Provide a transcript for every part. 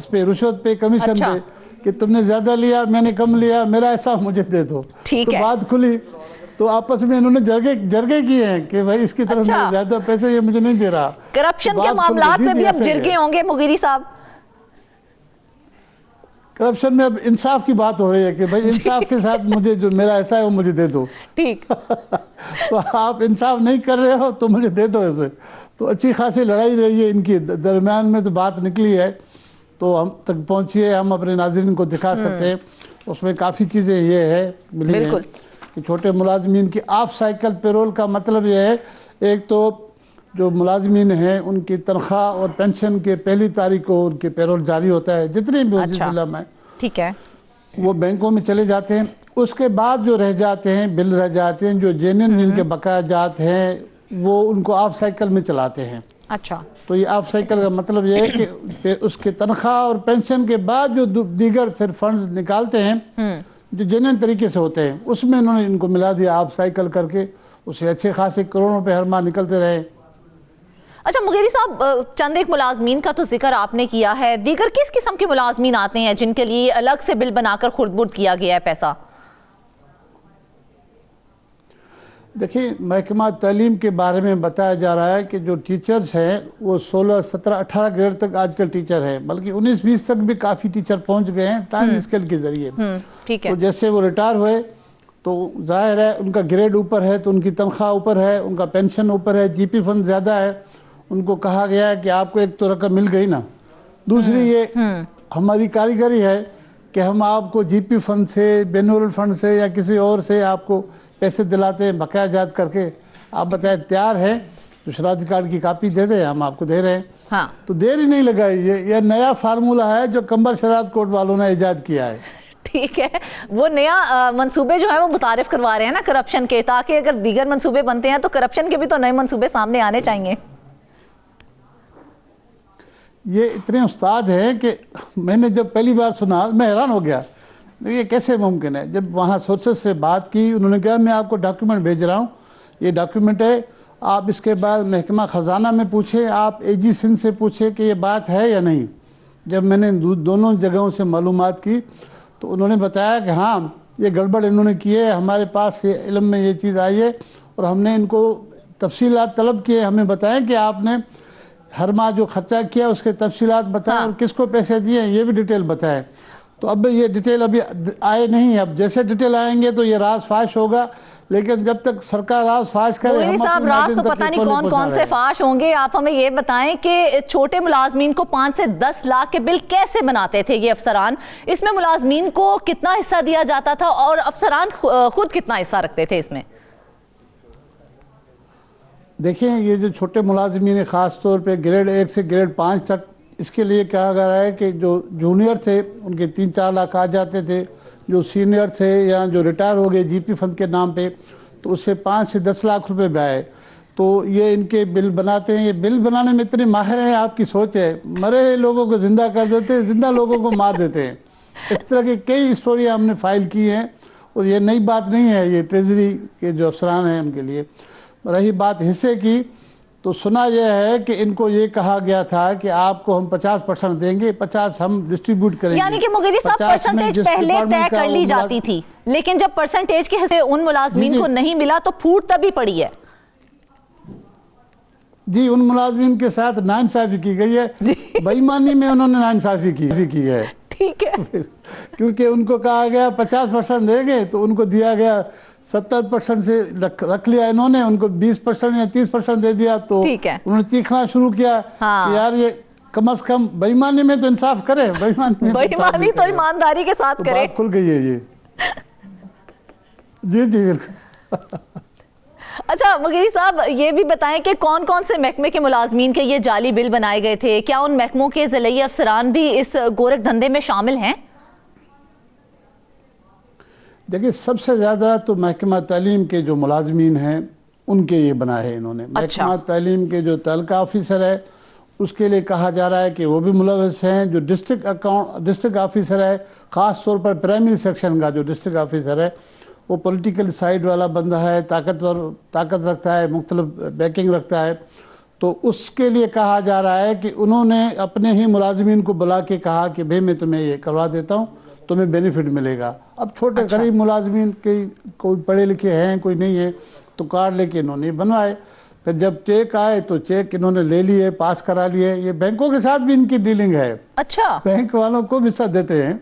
اس پہ رشوت پہ کمیشن اچھا. پہ کہ تم نے زیادہ لیا میں نے کم لیا میرا حساب مجھے دے دو. ٹھیک تو ہے. بات کھلی تو آپس میں انہوں نے جرگے کیے ہیں کہ بھائی اس کی طرف اچھا. زیادہ پیسے یہ مجھے نہیں دے رہا. کرپشن کے معاملات میں بھی اب جرگے ہوں گے مغیری صاحب؟ کرپشن میں اب انصاف کی بات ہو رہی ہے کہ بھائی انصاف کے ساتھ مجھے جو میرا ایسا ہے وہ مجھے دے دو. ٹھیک. تو آپ انصاف نہیں کر رہے ہو تو مجھے دے دو اسے. تو اچھی خاصی لڑائی رہی ہے ان کی درمیان میں تو بات نکلی ہے تو ہم تک پہنچی ہے. ہم اپنے ناظرین کو دکھا سکتے ہیں اس میں کافی چیزیں یہ ہے ملی ہیں کہ چھوٹے ملازمین کی آف سائیکل پیرول کا مطلب یہ ہے ایک تو جو ملازمین ہیں ان کی تنخواہ اور پینشن کے پہلی تاریخ کو ان کے پیرول جاری ہوتا ہے جتنے بھی ضلع میں. ٹھیک ہے. وہ بینکوں میں چلے جاتے ہیں. اس کے بعد جو رہ جاتے ہیں بل رہ جاتے ہیں جو جینین جن کے بقایا جات ہیں وہ ان کو آف سائیکل میں چلاتے ہیں. اچھا. تو یہ آف سائیکل کا مطلب یہ ہے کہ اس کے تنخواہ اور پینشن کے بعد جو دیگر پھر فنڈز نکالتے ہیں جو جینین طریقے سے ہوتے ہیں اس میں انہوں نے ان کو ملا دیا آف سائیکل کر کے. اسے اچھے خاصے کروڑوں پہ ہر ماہ نکلتے رہے. اچھا مغیری صاحب چند ایک ملازمین کا تو ذکر آپ نے کیا ہے، دیگر کس قسم کے ملازمین آتے ہیں جن کے لیے الگ سے بل بنا کر خرد برد کیا گیا ہے پیسہ؟ دیکھیں محکمہ تعلیم کے بارے میں بتایا جا رہا ہے کہ جو ٹیچرز ہیں وہ 16 17 18 گریڈ تک آج کل ٹیچر ہیں بلکہ 19 20 تک بھی کافی ٹیچر پہنچ گئے ہیں ٹائم اسکیل کے ذریعے. ٹھیک ہے. تو جیسے وہ ریٹائر ہوئے تو ظاہر ہے ان کا گریڈ اوپر ہے تو ان کی تنخواہ اوپر ہے ان کا پینشن اوپر ہے جی پی فنڈ زیادہ ہے. ان کو کہا گیا ہے کہ آپ کو ایک تو رقم مل گئی نا. دوسری یہ ہماری کاریگری ہے کہ ہم آپ کو جی پی فنڈ سے بینول فنڈ سے یا کسی اور سے آپ کو پیسے دلاتے ہیں بقایا جات کر کے. آپ بتائیں تیار ہے تو شراکت کارڈ کی کاپی دے دیں ہم آپ کو دے رہے ہیں. ہاں. تو دیر ہی نہیں لگائی. یہ نیا فارمولہ ہے جو کمبر شراکت کوٹ والوں نے ایجاد کیا ہے. ٹھیک ہے. وہ نیا منصوبے جو ہیں وہ متعارف کروا رہے ہیں نا کرپشن کے تاکہ اگر دیگر منصوبے بنتے ہیں تو کرپشن کے بھی تو نئے منصوبے سامنے آنے چاہیے. یہ اتنے استاد ہیں کہ میں نے جب پہلی بار سنا میں حیران ہو گیا یہ کیسے ممکن ہے. جب وہاں سورسز سے بات کی انہوں نے کہا میں آپ کو ڈاکیومنٹ بھیج رہا ہوں یہ ڈاکیومنٹ ہے آپ اس کے بعد محکمہ خزانہ میں پوچھیں آپ اے جی سندھ سے پوچھیں کہ یہ بات ہے یا نہیں. جب میں نے دونوں جگہوں سے معلومات کی تو انہوں نے بتایا کہ ہاں یہ گڑبڑ انہوں نے کی ہے ہمارے پاس علم میں یہ چیز آئی ہے اور ہم نے ان کو تفصیلات طلب کیے. ہمیں بتائیں کہ آپ نے ہر ماہ جو خرچہ کیا اس کے تفصیلات بتائیں اور کس کو پیسے دیے یہ بھی ڈیٹیل بتائیں. تو اب یہ ڈیٹیل ابھی آئے نہیں. اب جیسے ڈیٹیل آئیں گے تو یہ راز فاش ہوگا لیکن جب تک سرکار راز فاش کرے مغیری صاحب راز تو پتہ نہیں کون کون سے فاش ہوں گے. آپ ہمیں یہ بتائیں کہ چھوٹے ملازمین کو 5 سے 10 لاکھ کے بل کیسے بناتے تھے یہ افسران؟ اس میں ملازمین کو کتنا حصہ دیا جاتا تھا اور افسران خود کتنا حصہ رکھتے تھے اس میں؟ دیکھیں یہ جو چھوٹے ملازمین ہیں خاص طور پہ گریڈ 1 سے گریڈ 5 تک اس کے لیے کہا گیا ہے کہ جو جونیئر تھے ان کے 3-4 لاکھ آ جاتے تھے. جو سینئر تھے یا جو ریٹائر ہو گئے جی پی فنڈ کے نام پہ تو اس سے 5 سے 10 لاکھ روپے بھی آئے. تو یہ ان کے بل بناتے ہیں. یہ بل بنانے میں اتنے ماہر ہیں آپ کی سوچ ہے. مرے لوگوں کو زندہ کر دیتے ہیں زندہ لوگوں کو مار دیتے ہیں. اس طرح کی کئی اسٹوریاں ہم نے فائل کی ہیں اور یہ نئی بات نہیں ہے. یہ ٹریجری کے جو افسران ہیں ان کے لیے. رہی بات حصے کی تو سنا یہ ہے کہ ان کو یہ کہا گیا تھا کہ آپ کو ہم 50% دیں گے 50 ہم ڈسٹریبیوٹ کریں گے. یعنی کہ مغیری صاحب پرسنٹیج پہلے طے کر لی جاتی تھی لیکن جب پرسنٹیج کے حصے ان ملازمین کو نہیں ملا تو پھوٹ تبھی پڑی ہے. جی ان ملازمین کے ساتھ ناانصافی کی گئی ہے. بے ایمانی میں انہوں نے ناانصافی کی ہے. ٹھیک ہے. کیونکہ ان کو کہا گیا 50% دیں گے تو ان کو دیا گیا 70% سے رکھ لیا انہوں نے. ان کو 20% یا 30% دے دیا تو انہوں نے چیخنا شروع کیا کہ یار یہ کم از کم بے ایمانی میں تو انصاف کرے. بے ایمانی تو ایمانداری کے ساتھ کرے. بات کھل گئی ہے یہ. جی جی بالکل. اچھا مغیری صاحب یہ بھی بتائیں کہ کون کون سے محکمے کے ملازمین کے یہ جعلی بل بنائے گئے تھے؟ کیا ان محکموں کے ضلعی افسران بھی اس گورکھ دھندے میں شامل ہیں؟ دیکھیں سب سے زیادہ تو محکمہ تعلیم کے جو ملازمین ہیں ان کے یہ بنائے ہیں انہوں نے. محکمہ تعلیم کے جو تعلقہ آفیسر ہے اس کے لیے کہا جا رہا ہے کہ وہ بھی ملوث ہیں. جو ڈسٹرکٹ آفیسر ہے خاص طور پر پرائمری سیکشن کا جو ڈسٹرکٹ آفیسر ہے وہ پولیٹیکل سائیڈ والا بندہ ہے. طاقت رکھتا ہے مختلف بیکنگ رکھتا ہے. تو اس کے لیے کہا جا رہا ہے کہ انہوں نے اپنے ہی ملازمین کو بلا کے کہا کہ بھئی میں تمہیں یہ کروا دیتا ہوں، تمہیں بینیفٹ ملے گا. اب چھوٹے غریب ملازمین کوئی پڑھے لکھے ہیں کوئی نہیں ہے تو کارڈ لے کے انہوں نے بنوائے. پھر جب چیک آئے تو چیک انہوں نے لے لیے، پاس کرا لیے. یہ بینکوں کے ساتھ بھی ان کی ڈیلنگ ہے. اچھا، بینک والوں کو بھی حصہ دیتے ہیں.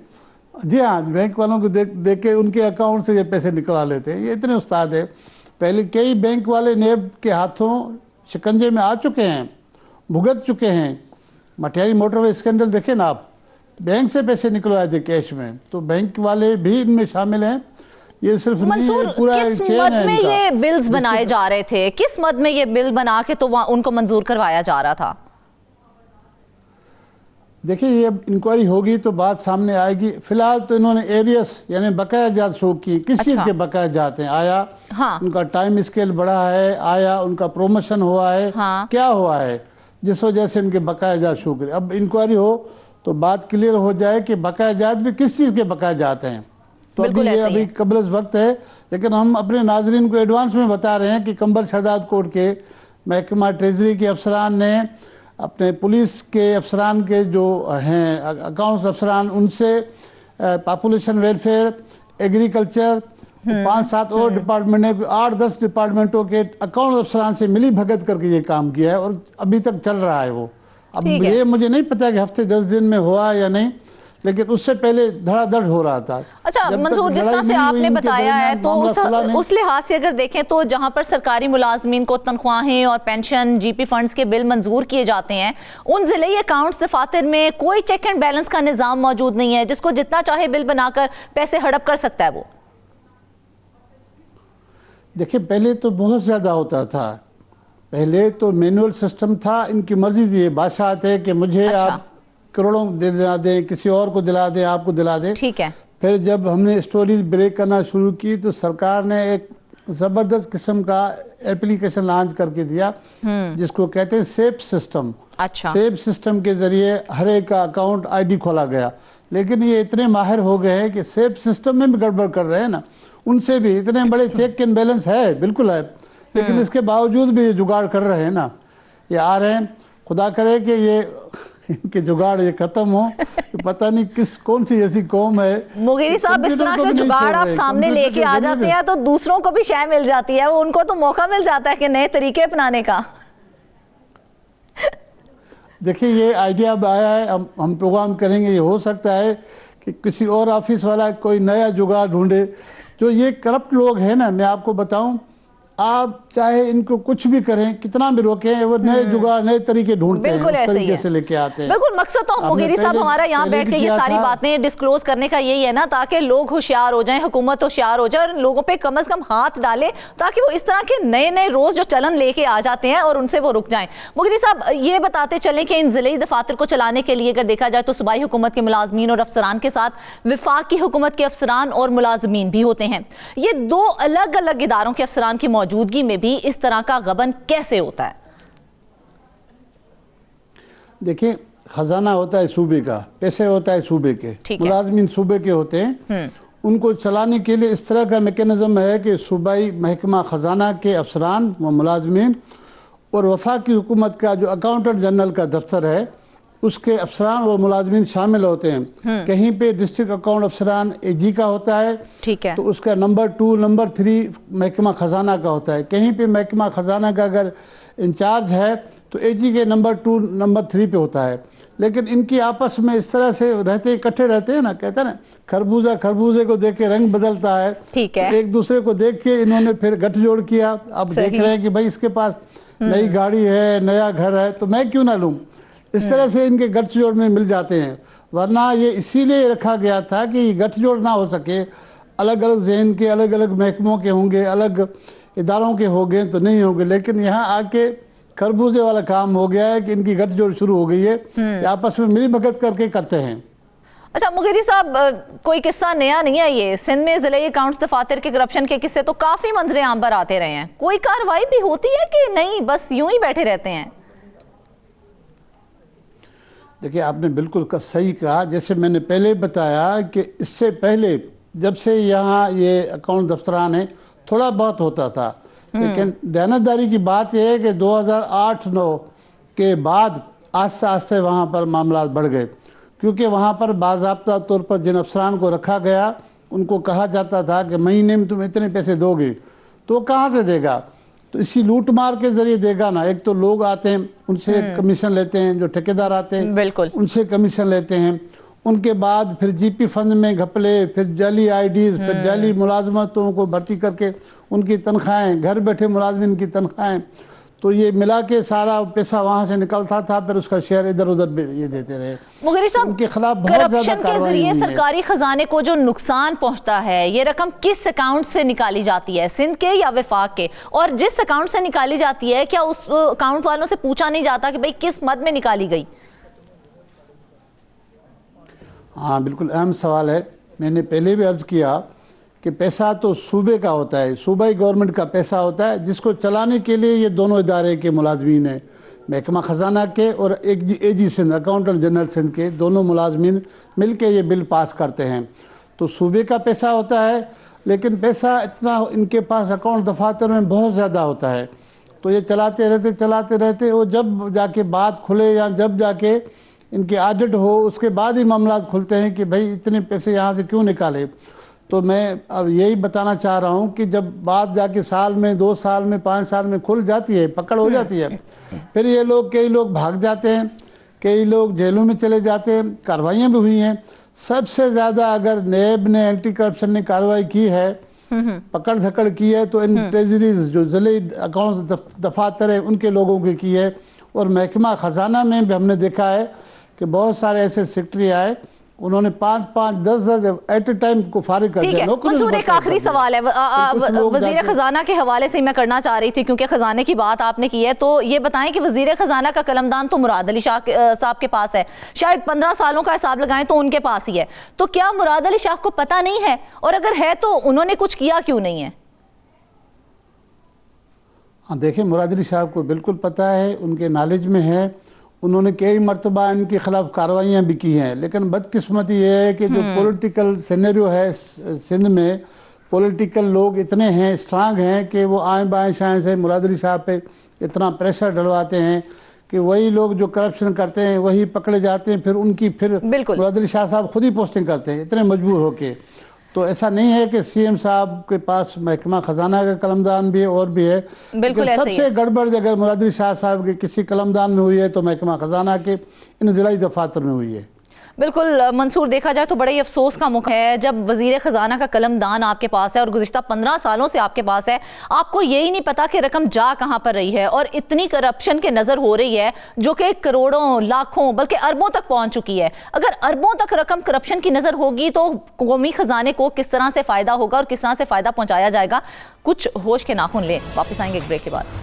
جی ہاں، بینک والوں کو دے کے ان کے اکاؤنٹ سے یہ پیسے نکلا لیتے ہیں. یہ اتنے استاد ہیں. پہلے کئی بینک والے نیب کے ہاتھوں شکنجے میں آ چکے ہیں، بھگت چکے ہیں. مٹیائی موٹر وے اسکینڈل دیکھیں نا آپ، بینک سے پیسے نکلوائے تھے کیش میں. تو بینک والے بھی ان میں شامل ہیں. یہ صرف منصور، کس مد میں یہ بلز بنائے جا رہے تھے؟ کس مد میں یہ بل بنا کے تو ان کو منظور کروایا جا رہا تھا؟ دیکھیں، یہ انکوائری ہوگی تو بات سامنے آئے گی. فی الحال تو انہوں نے ایریس یعنی بقایا جات شو کی. کس چیز کے بقایا جات ہیں؟ آیا ان کا ٹائم اسکیل بڑھا ہے؟ آیا ان کا پروموشن ہوا ہے؟ کیا ہوا ہے جس وجہ سے ان کے بقایا جات شو کرے؟ اب انکوائری ہو تو بات کلیئر ہو جائے کہ بقایا جات بھی کس چیز کے بقایا جات ہیں. تو ابھی قبل از وقت ہے، لیکن ہم اپنے ناظرین کو ایڈوانس میں بتا رہے ہیں کہ کمبر شہداد کوٹ کے محکمہ ٹریجری کے افسران نے اپنے پولیس کے افسران کے جو ہیں اکاؤنٹس افسران، ان سے پاپولیشن ویلفیئر، ایگریکلچر، 5-7 اور ڈپارٹمنٹ نے 8-10 ڈپارٹمنٹوں کے اکاؤنٹ افسران سے ملی بھگت کر کے یہ کام کیا ہے اور ابھی تک چل رہا ہے وہ. اب یہ مجھے نہیں پتا کہ ہفتے 10 دن میں ہوا یا نہیں، لیکن اس سے پہلے دھڑا دھڑ ہو رہا تھا. اچھا منصور، جس طرح سے آپ نے بتایا ہے تو اس لحاظ سے اگر دیکھیں تو جہاں پر سرکاری ملازمین کو تنخواہیں اور پینشن، جی پی فنڈز کے بل منظور کیے جاتے ہیں، ان ضلعی اکاؤنٹس دفاتر میں کوئی چیک اینڈ بیلنس کا نظام موجود نہیں ہے جس کو جتنا چاہے بل بنا کر پیسے ہڑپ کر سکتا ہے وہ. ددیکھیں، پہلے تو بہت زیادہ ہوتا تھا. پہلے تو مینول سسٹم تھا. ان کی مرضی تھی، بادشاہ تھے کہ مجھے آپ کروڑوں دلا دیں، کسی اور کو دلا دیں، آپ کو دلا دیں. ٹھیک ہے. پھر جب ہم نے اسٹوریز بریک کرنا شروع کی تو سرکار نے ایک زبردست قسم کا ایپلیکیشن لانچ کر کے دیا جس کو کہتے ہیں سیپ سسٹم. اچھا. سیپ سسٹم کے ذریعے ہر ایک کا اکاؤنٹ آئی ڈی کھولا گیا. لیکن یہ اتنے ماہر ہو گئے ہیں کہ سیپ سسٹم میں بھی گڑبڑ کر رہے ہیں نا. ان سے بھی اتنے بڑے چیک اینڈ بیلنس ہے، بالکل ہے، لیکن اس کے باوجود بھی یہ جگاڑ کر رہے ہیں نا. یہ آ رہے ہیں. خدا کرے کہ یہ ان کے جگاڑ یہ ختم ہو. پتہ نہیں کون سی ایسی قوم ہے. مغیری صاحب، اس طرح کے جگاڑ آپ سامنے لے کے آ جاتے ہیں تو دوسروں کو بھی شے مل جاتی ہے، ان کو تو موقع مل جاتا ہے کہ نئے طریقے اپنانے کا. دیکھیں، یہ آئیڈیا اب آیا ہے، ہم پروگرام کریں گے. یہ ہو سکتا ہے کہ کسی اور آفس والا کوئی نیا جگاڑ ڈھونڈے. جو یہ کرپٹ لوگ ہیں نا، میں آپ کو بتاؤں، آپ چاہے ان کو کچھ بھی کریں، کتنا بھی روکیں، وہ نئے جگاڑ، نئے طریقے ڈھونڈتے ہیں، اس طریقے سے لے کے آتے ہیں. بالکل. مقصد تو مغیری صاحب ہمارا یہاں بیٹھ کے یہ ساری باتیں ڈسکلوز کرنے کا یہی ہے نا، تاکہ لوگ ہوشیار ہو جائیں، حکومت ہوشیار ہو جائے اور لوگوں پہ کم از کم ہاتھ ڈالے تاکہ وہ اس طرح کے نئے نئے روز جو چلن لے کے آ جاتے ہیں اور ان سے وہ رک جائیں. مغیری صاحب، یہ بتاتے چلیں کہ ان ضلعی دفاتر کو چلانے کے لیے اگر دیکھا جائے تو صوبائی حکومت کے ملازمین اور افسران کے ساتھ وفاق کی حکومت کے افسران اور ملازمین بھی ہوتے ہیں. یہ دو الگ الگ اداروں کے افسران کی موجودگی میں بھی اس طرح کا غبن کیسے ہوتا ہے؟ دیکھیں، خزانہ ہوتا ہے صوبے کا، پیسے ہوتا ہے صوبے کے، ملازمین صوبے کے ہوتے ہیں. ان کو چلانے کے لیے اس طرح کا میکینزم ہے کہ صوبائی محکمہ خزانہ کے افسران و ملازمین اور وفاقی حکومت کا جو اکاؤنٹنٹ جنرل کا دفتر ہے اس کے افسران اور ملازمین شامل ہوتے ہیں. کہیں پہ ڈسٹرکٹ اکاؤنٹ افسران اے جی کا ہوتا ہے، ٹھیک ہے، تو اس کا نمبر 2 نمبر 3 محکمہ خزانہ کا ہوتا ہے. کہیں پہ محکمہ خزانہ کا اگر انچارج ہے تو اے جی کے نمبر 2 نمبر 3 پہ ہوتا ہے. لیکن ان کی آپس میں اس طرح سے رہتے، اکٹھے رہتے ہیں نا، کہتے ہیں نا خربوزہ خربوزے کو دیکھ کے رنگ بدلتا ہے. ٹھیک ہے. ایک دوسرے کو دیکھ کے انہوں نے پھر گٹھ جوڑ کیا. اب دیکھ رہے ہیں کہ بھائی اس کے پاس نئی گاڑی ہے، نیا گھر ہے، تو میں کیوں نہ لوں. اس طرح سے ان کے گٹھ جوڑ میں مل جاتے ہیں. ورنہ یہ اسی لیے رکھا گیا تھا کہ یہ گٹھ جوڑ نہ ہو سکے. الگ الگ ذہن کے، الگ الگ محکموں کے ہوں گے، الگ اداروں کے ہوں گے تو نہیں ہوں گے. لیکن یہاں آ کے خربوزے والا کام ہو گیا ہے کہ ان کی گٹھ جوڑ شروع ہو گئی ہے. آپس میں ملی بھگت کر کے کرتے ہیں. اچھا مغیری صاحب، کوئی قصہ نیا نہیں ہے یہ. سندھ میں ضلعی اکاؤنٹس دفاتر کے کرپشن کے قصے تو کافی منظر عام پر آتے رہے ہیں. کوئی کارروائی بھی ہوتی ہے کہ نہیں بس یوں ہی بیٹھے رہتے ہیں؟ دیکھیں، آپ نے بالکل صحیح کہا. جیسے میں نے پہلے بتایا کہ اس سے پہلے جب سے یہاں یہ اکاؤنٹ دفتران ہیں تھوڑا بہت ہوتا تھا، لیکن دیانتداری کی بات یہ ہے کہ 2008-9 کے بعد آہستہ آہستہ وہاں پر معاملات بڑھ گئے، کیونکہ وہاں پر باضابطہ طور پر جن افسران کو رکھا گیا ان کو کہا جاتا تھا کہ مہینے میں تم اتنے پیسے دو گے، تو کہاں سے دے گا؟ تو اسی لوٹ مار کے ذریعے دے گا نا. ایک تو لوگ آتے ہیں ان سے کمیشن لیتے ہیں، جو ٹھیکیدار آتے ہیں بالکل ان سے کمیشن لیتے ہیں، ان کے بعد پھر جی پی فنڈ میں گھپلے، پھر جعلی آئی ڈیز، پھر جعلی ملازمتوں کو بھرتی کر کے ان کی تنخواہیں، گھر بیٹھے ملازمین کی تنخواہیں، تو یہ ملا کے سارا پیسہ وہاں سے نکلتا تھا، پھر اس کا شیئر ادھر ادھر یہ دیتے رہے. مغری صاحب، ان کے خلاف بہت زیادہ کرپشن کے کارروائی ذریعے ہوئی ہے. سرکاری خزانے کو جو نقصان پہنچتا ہے، یہ رقم کس اکاؤنٹ سے نکالی جاتی ہے، سندھ کے یا وفاق کے؟ اور جس اکاؤنٹ سے نکالی جاتی ہے، کیا اس اکاؤنٹ والوں سے پوچھا نہیں جاتا کہ بھئی کس مد میں نکالی گئی؟ ہاں بالکل اہم سوال ہے. میں نے پہلے بھی عرض کیا کہ پیسہ تو صوبے کا ہوتا ہے، صوبائی گورنمنٹ کا پیسہ ہوتا ہے، جس کو چلانے کے لیے یہ دونوں ادارے کے ملازمین ہیں، محکمہ خزانہ کے اور اے جی سندھ، اکاؤنٹنٹ جنرل سندھ کے دونوں ملازمین مل کے یہ بل پاس کرتے ہیں. تو صوبے کا پیسہ ہوتا ہے، لیکن پیسہ اتنا ان کے پاس اکاؤنٹ دفاتر میں بہت زیادہ ہوتا ہے، تو یہ چلاتے رہتے اور جب جا کے بات کھلے یا جب جا کے ان کی آڈٹ ہو، اس کے بعد ہی معاملات کھلتے ہیں کہ بھائی اتنے پیسے یہاں سے کیوں نکالے. تو میں اب یہی بتانا چاہ رہا ہوں کہ جب بات جا کے سال میں، 2 سال میں، 5 سال میں کھل جاتی ہے، پکڑ ہو جاتی ہے، پھر یہ کئی لوگ بھاگ جاتے ہیں، کئی لوگ جیلوں میں چلے جاتے ہیں. کاروائیاں بھی ہوئی ہیں. سب سے زیادہ اگر نیب نے اینٹی کرپشن نے کارروائی کی ہے، پکڑ دھکڑ کی ہے، تو ان ٹریجریز جو ضلعی اکاؤنٹ دفاتر ہیں ان کے لوگوں کی ہے. اور محکمہ خزانہ میں بھی ہم نے دیکھا ہے کہ بہت سارے ایسے سیکٹری آئے، انہوں نے 5-5 10 ایٹ اے ٹائم کو فارغ کر دیا. ٹھیک ہے منصور، ایک آخری سوال ہے وزیر خزانہ کے حوالے سے میں کرنا چاہ رہی تھی، کیونکہ خزانے کی بات آپ نے کی ہے. تو یہ بتائیں کہ وزیر خزانہ کا قلمدان تو مراد علی شاہ صاحب کے پاس ہے، شاید 15 سالوں کا حساب لگائیں تو ان کے پاس ہی ہے. تو کیا مراد علی شاہ کو پتہ نہیں ہے؟ اور اگر ہے تو انہوں نے کچھ کیا کیوں نہیں ہے؟ ہاں دیکھیں، مراد علی شاہ کو بالکل پتہ ہے، ان کے نالج میں ہے. انہوں نے کئی مرتبہ ان کے خلاف کارروائیاں بھی کی ہیں، لیکن بدقسمتی یہ ہے کہ جو پولیٹیکل سینیریو ہے سندھ میں، پولیٹیکل لوگ اتنے ہیں، اسٹرانگ ہیں کہ وہ آئیں بائیں شائیں سے مراد علی شاہ پہ اتنا پریشر ڈلواتے ہیں کہ وہی لوگ جو کرپشن کرتے ہیں وہی پکڑے جاتے ہیں. پھر مراد علی شاہ صاحب خود ہی پوسٹنگ کرتے ہیں اتنے مجبور ہو کے. تو ایسا نہیں ہے کہ سی ایم صاحب کے پاس محکمہ خزانہ کا قلمدان بھی ہے اور بھی ہے. بالکل سب سے گڑبڑ اگر مراد علی شاہ صاحب کے کسی قلمدان میں ہوئی ہے تو محکمہ خزانہ کے ان ضلعی دفاتر میں ہوئی ہے. بالکل منصور، دیکھا جائے تو بڑے ہی افسوس کا موقع ہے جب وزیر خزانہ کا قلمدان آپ کے پاس ہے اور گزشتہ 15 سالوں سے آپ کے پاس ہے، آپ کو یہی نہیں پتا کہ رقم جا کہاں پر رہی ہے، اور اتنی کرپشن کے نظر ہو رہی ہے جو کہ کروڑوں، لاکھوں، بلکہ اربوں تک پہنچ چکی ہے. اگر اربوں تک رقم کرپشن کی نظر ہوگی تو قومی خزانے کو کس طرح سے فائدہ ہوگا اور کس طرح سے فائدہ پہنچایا جائے گا؟ کچھ ہوش کے ناخن لیں. واپس آئیں گے ایک بریک کے بعد.